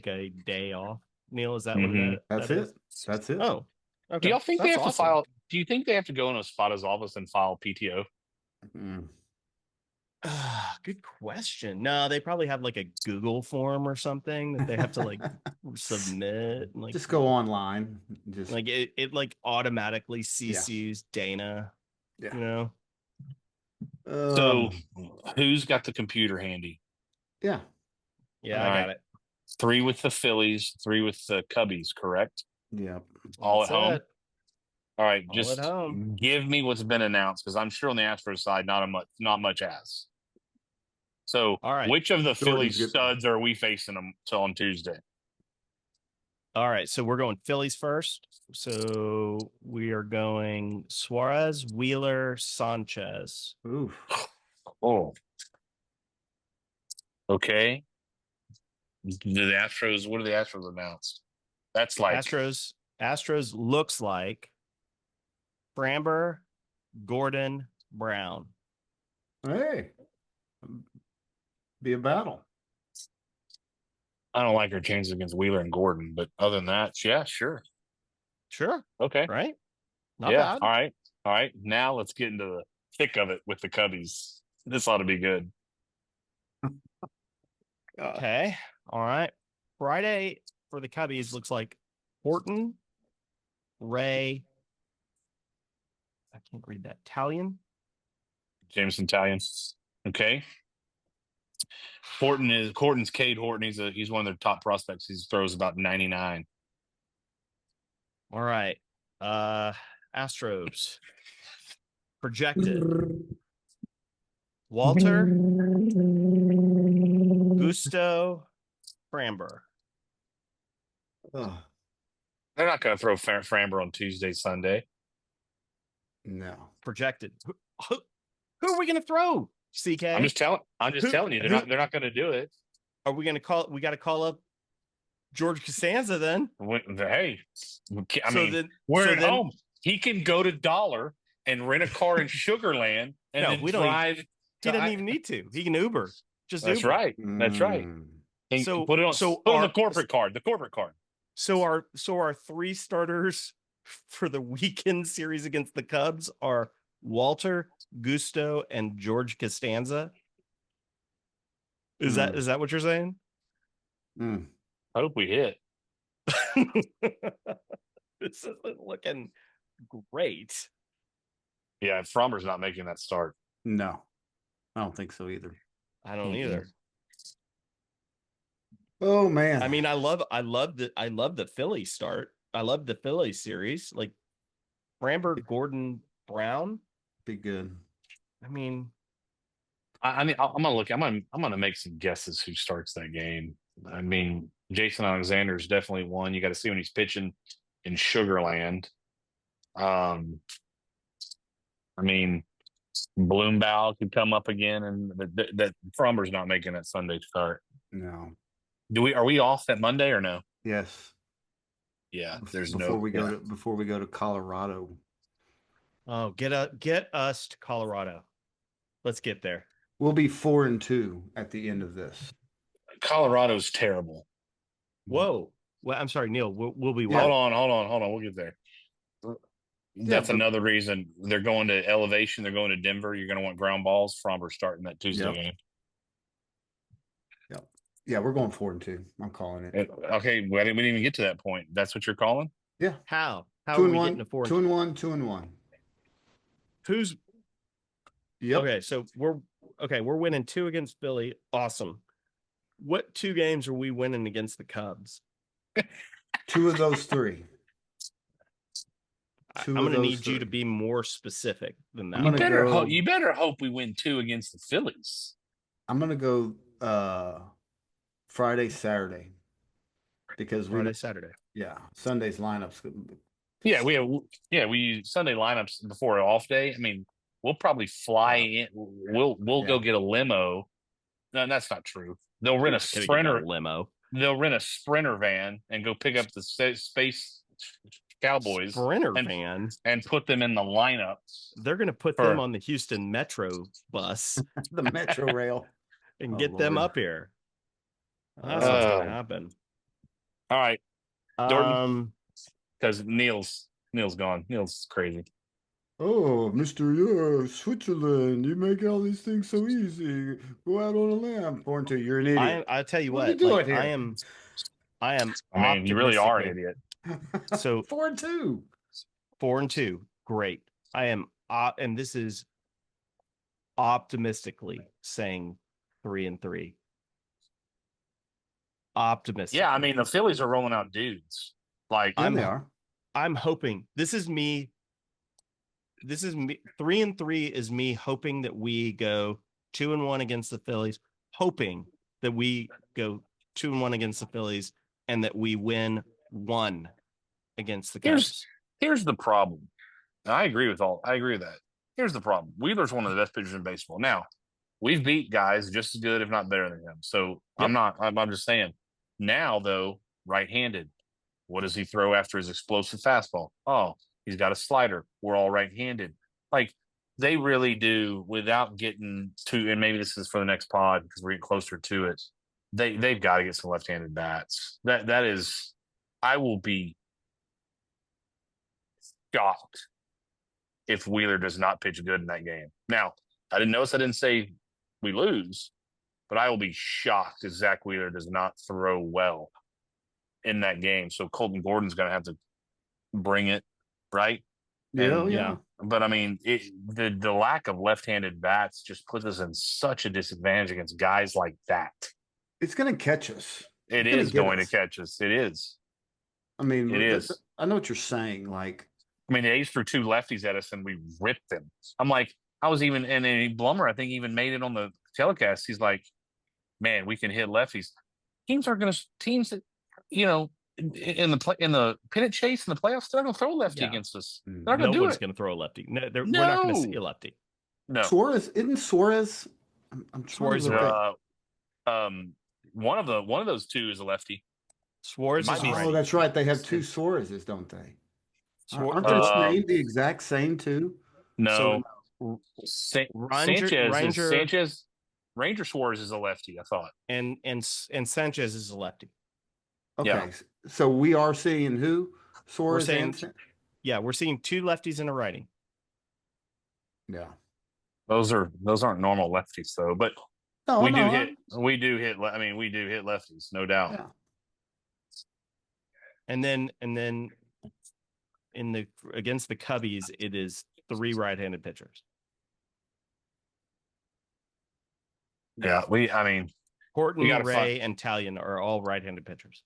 a day off? Neil? Is that what Mhm. That's that it. is? That's it. Oh, Do okay. y'all think they That's have to awesome. file? Do you think they have to go in a spotter's office and file PTO? Mm. Good question. No, they probably have like a Google form or something that they have to like submit. And, like, Just go online. Just like it like automatically Yeah. CCs Dana. Yeah. You know. So, Um, who's got the computer handy? yeah. Yeah, All I right. got it. 3 with the Phillies, 3 with the Cubbies, correct? Yeah. All That's at home. it. All right, All at just home. give me what's been announced because I'm sure on the Astros side, not much has. So, All right. which of the Philly Jordan's good. studs are we facing them till on Tuesday? All right. So we're going Phillies first. So we are going Suarez, Wheeler, Sanchez. Oof. Oh, okay. The Astros. What are the Astros announced? That's like Astros looks like Framber, Gordon, Brown. Hey. Be a battle. I don't like our chances against Wheeler and Gordon, but other than that, yeah, sure, Sure. okay, Right? Not yeah, bad. all right, all right. Now let's get into the thick of it with the Cubbies. This ought to be good. Okay. All right. Friday for the Cubbies looks like Horton, Ray. I can't read that. Talion. Jameson Italian. Okay. Horton's Cade Horton. He's one of their top prospects. He throws about 99. All right. Astros. Projected. Walter, Gusto, Framber. Oh, They're not going to throw Framber on Tuesday, Sunday. no. Projected. Who are we going to throw? CK. I'm just telling you, they're not going to do it. Are we going to call? We got to call up George Costanza then. Hey, I mean, we're at home. He can go to Dollar and rent a car in Sugar Land and then drive. He doesn't even need to. He can Uber. That's Uber. right. That's right. So put it on the corporate card. The corporate card. So our 3 starters for the weekend series against the Cubs are Walter, Gusto, and George Costanza. Is that what you're saying? I hope we hit. This isn't looking great. Yeah, Frommer's not making that start. No, I don't think so either. I don't either. Oh man. I mean, I love the Philly start. I love the Philly series. Like Framber, Gordon, Brown. Be good. I mean, I'm gonna look. I'm gonna make some guesses who starts that game. I mean, Jason Alexander is definitely one. You got to see when he's pitching in Sugar Land. I mean, Bloombow could come up again, and that Frommer's not making that Sunday start. No. Are we off that Monday or no? Yes. Yeah. Before we go to Colorado. Oh, get us to Colorado. Let's get there. We'll be 4-2 at the end of this. Colorado's terrible. Whoa. Well, I'm sorry, Neil. We'll be. Hold on. We'll get there. That's another reason they're going to elevation. They're going to Denver. You're going to want ground balls. Fromber starting that Tuesday game. Yep. Yeah, we're going 4-2. I'm calling it. Okay, we didn't even get to that point. That's what you're calling? Yeah. How 2 are and we 1, getting to 4? 2 and 1, 2 and 1. Who's? Yep. Okay, so we're winning 2 against Philly. Awesome. What 2 games are we winning against the Cubs? 2 of those 3. I'm going to need you to be more specific than that. You better hope we win 2 against the Phillies. I'm going to go Friday, Saturday. Because Saturday. Yeah, Sunday's lineups. Yeah, we use Sunday lineups before an off day. I mean, we'll probably fly in. We'll go get a limo. No, that's not true. They'll rent a Sprinter limo. They'll rent a Sprinter van and go pick up the Space Cowboys van and put them in the lineup. They're going to put them on the Houston Metro bus, the Metro Rail, and get them up here. That's what's going to happen. All right. Dorton? Because Neil's gone. Neil's crazy. Oh, Mr. Switzerland, you make all these things so easy. Go out on a limb. 4-2, you're an idiot. I'll tell you What are we what, doing like here? I am I mean, you really are an optimistically idiot. so 4-2. 4-2. Great. I am and this is optimistically saying 3-3. Optimistic. Yeah, I mean, the Phillies are rolling out dudes. Like, Yeah, they are. I'm hoping this is me. 3-3 is me hoping that we go 2-1 against the Phillies, hoping that we go 2-1 against the Phillies and that we win 1 against the Cubs. here's the problem. And I agree with that. Here's the problem. Wheeler's one of the best pitchers in baseball. Now, we've beat guys just as good, if not better than him. So Yep. I'm just saying. Now, though, right-handed. What does he throw after his explosive fastball? Oh, he's got a slider. We're all right-handed. Like, they really do, without getting to, and maybe this is for the next pod because we're getting closer to it. They've got to get some left-handed bats. That is, I will be shocked if Wheeler does not pitch good in that game. Now, I didn't say we lose, but I will be shocked if Zach Wheeler does not throw well in that game. So Colton Gordon's going to have to bring it, right? Yeah. But I mean, the lack of left-handed bats just puts us in such a disadvantage against guys like that. It's going to catch us. It is going to catch us. It is. I mean, it is. I know what you're saying. Like, I mean, they threw 2 lefties at us and we ripped them. I'm like, and then Blummer, I think, even made it on the telecast. He's like, man, we can hit lefties. Teams that, in the pennant chase in the playoffs, they're not going to throw a lefty against us. They're not going to do it. No one's going to throw a lefty. No, we're not going to see a lefty. No. Suarez, isn't Suarez? I'm Suarez. One of those 2 is a lefty. Suarez is Oh, that's right. They have 2 Suarez's, don't they? Aren't they named the exact same 2? No. Ranger Suarez is a lefty, I thought. And Sanchez is a lefty. Okay. Yeah. So we are seeing who? Suarez we're seeing 2 lefties and a righty. Yeah. Those aren't normal lefties though, but we do hit lefties, no doubt. Yeah. And then against the Cubbies, it is 3 right-handed pitchers. Yeah, Horton, Ray, and Talion are all right-handed pitchers.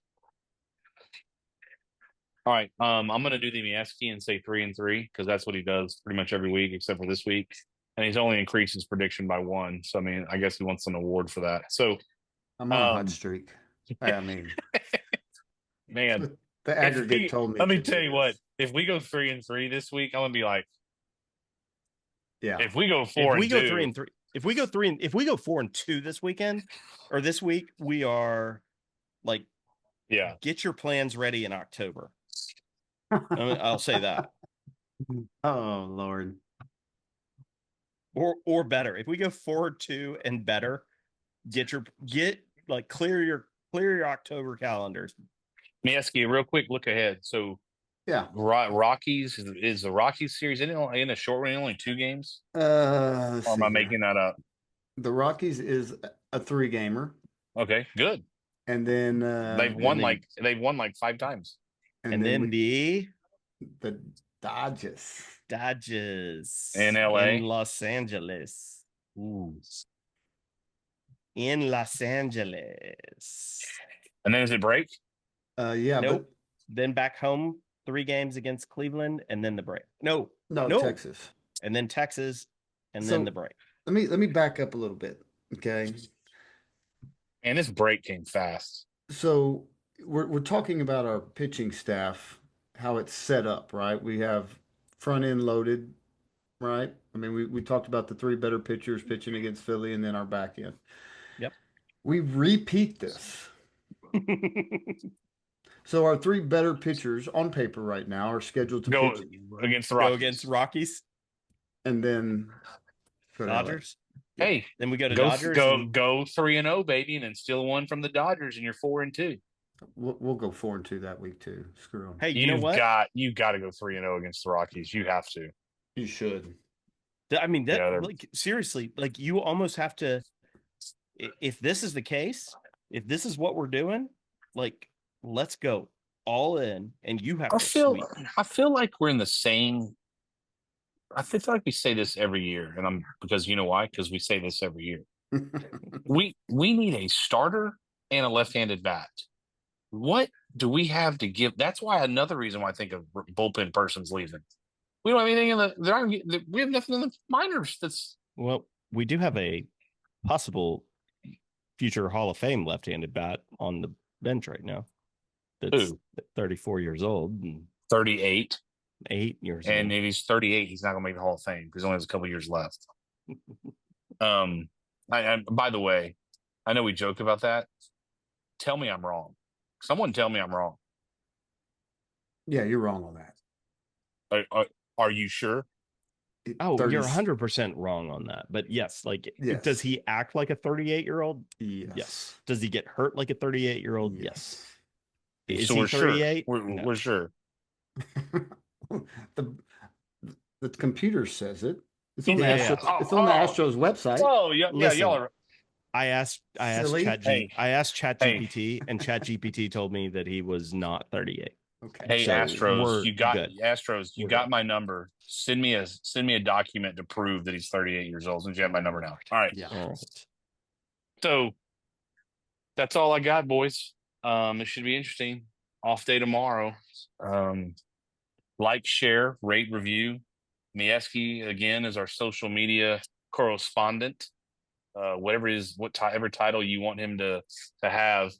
All right, I'm going to do the Mieski and say 3-3 because that's what he does pretty much every week except for this week, and he's only increased his prediction by 1. So I mean, I guess he wants an award for that. So I'm on a hot streak. I mean, man, the aggregate told me. Let me tell you what. If we go 3-3 this week, I'm gonna be like, yeah. If we go 4-2, if we go 4-2 this weekend or this week, we are like, yeah. Get your plans ready in October. I'll say that. Oh Lord. Or better. If we go 4-2 and better, clear your October calendars. Let me ask you a real quick look ahead. So yeah, Rockies is the Rockies series in a short run, only 2 games. Or am I making that up? The Rockies is a 3-gamer. Okay, good. And then they've won like 5 times. And then the Dodgers in LA, in Los Angeles. Ooh. In Los Angeles. And then is it break? Yeah. Nope. Then back home, 3 games against Cleveland, and then the break. No, Texas. And then Texas, and then the break. Let me back up a little bit. Okay. And this break came fast. So we're talking about our pitching staff, how it's set up, right? We have front end loaded, right? I mean, we talked about the 3 better pitchers pitching against Philly, and then our back end. Yep. We repeat this. So our 3 better pitchers on paper right now are scheduled to go pitch against the Rockies. Rockies. Go against Rockies. And then Dodgers. Hey, then we go to Dodgers. Dodgers. Go 3-0, baby, and then steal 1 from the Dodgers, and you're 4-2. We'll go 4-2 that week too. Screw them. Hey, you know what? You got to go 3-0 against the Rockies. You have to. You should. I mean, that Yeah, like seriously, like you almost have to. If this is the case, if this is what we're doing, like let's go all in, and you have to sweep. I feel like we're in the same. I feel like we say this every year, and because you know why? Because we say this every year. We need a starter and a left-handed bat. What do we have to give? That's why another reason why I think a bullpen person's leaving. We don't have anything in the. We have nothing in the minors. Well, we do have a possible future Hall of Fame left-handed bat on the bench right now. That's 34 years old and 38. 8 years and old. if he's 38, he's not going to make the Hall of Fame because he only has a couple years left. By the way, I know we joke about that. Tell me I'm wrong. Someone tell me I'm wrong. Yeah, you're wrong on that. Are you sure? Oh, you're 100% wrong on that. But yes, like, yes. Does he act like a 38-year-old? Yes. Does he get hurt like a 38-year-old? Yes. Is so he we're 38? Sure. We're sure. the computer says it. It's on Yeah, the Astros. yeah. It's on the Astros website. Oh yeah, Listen, y'all are. I asked ChatGPT, and ChatGPT told me that he was not 38. Okay. Hey, So Astros, you We're got good. my number. Send me a document to prove that he's 38 years old. Since you have my number now. All right. Yeah. All right. So that's all I got, boys. It should be interesting. Off day tomorrow. Like, share, rate, review. Mieski again is our social media correspondent. Whatever title you want him to have,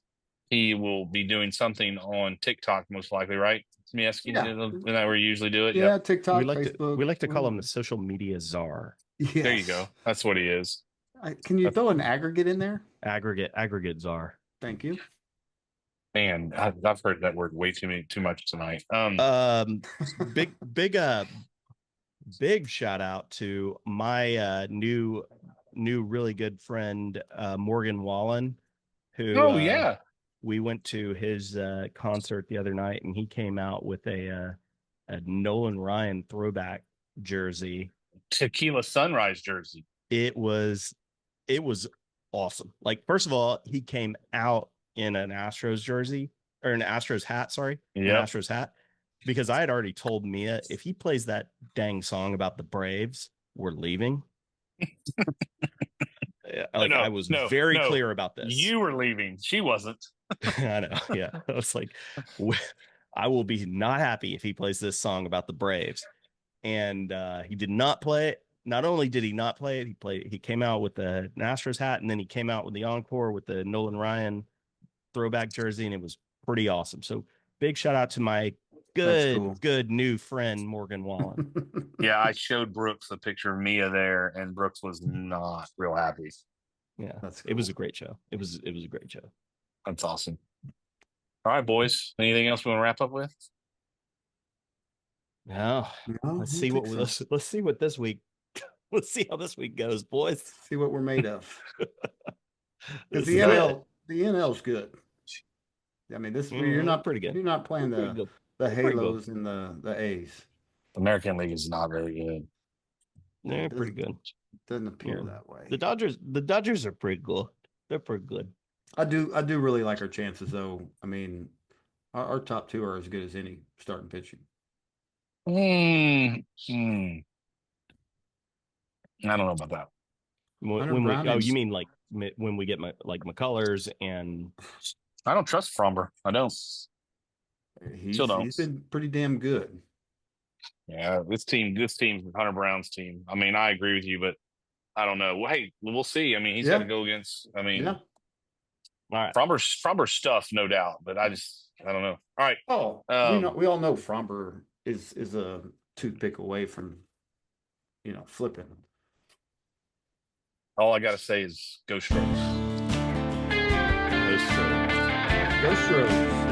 he will be doing something on TikTok most likely, right? Mieski, isn't that where you usually do it? Yeah, Yep. TikTok, Facebook. We like to call him the social media czar. Yes. There you go. That's what he is. Can you throw an aggregate in there? Aggregate czar. Thank you. Man, I've heard that word way too much tonight. Big shout out to my new really good friend Morgan Wallen, who we went to his concert the other night, and he came out with a Nolan Ryan throwback jersey, Tequila Sunrise jersey. It was awesome. Like, first of all, he came out in an Astros jersey, or an Astros hat, sorry. An Astros hat. Because I had already told Mia, if he plays that dang song about the Braves, we're leaving. I was very clear about this. You were leaving. She wasn't. I know. Yeah. I was like, I will be not happy if he plays this song about the Braves. And he did not play it. Not only did he not play it, he came out with the Astros hat, and then he came out with the encore with the Nolan Ryan throwback jersey, and it was pretty awesome. So big shout out to my good new friend Morgan Wallen. Yeah, I showed Brooks the picture of Mia there, and Brooks was not real happy. Yeah, it was a great show. It was a great show. That's awesome. All right, boys. Anything else we want to wrap up with? No. Let's see what this week. Let's see how this week goes, boys. See what we're made of. Because the NL's good. I mean, you're not pretty good. You're not playing the Halos and the A's. The American League is not very good. They're pretty good. Doesn't appear that way. The Dodgers are pretty good. They're pretty good. I do really like our chances, though. I mean, our top two are as good as any starting pitching. I don't know about that. You mean like when we get McCullers and I don't trust Framber. I don't. He's been pretty damn good. Yeah, this team's Hunter Brown's team. I mean, I agree with you, but I don't know. Well, hey, we'll see. I mean, he's got to go against. I mean, all right, Framber's stuff, no doubt, but I don't know. All right. Oh, we all know Framber is a toothpick away from, flipping. All I got to say is go Stros. Go Stros. Go Stros.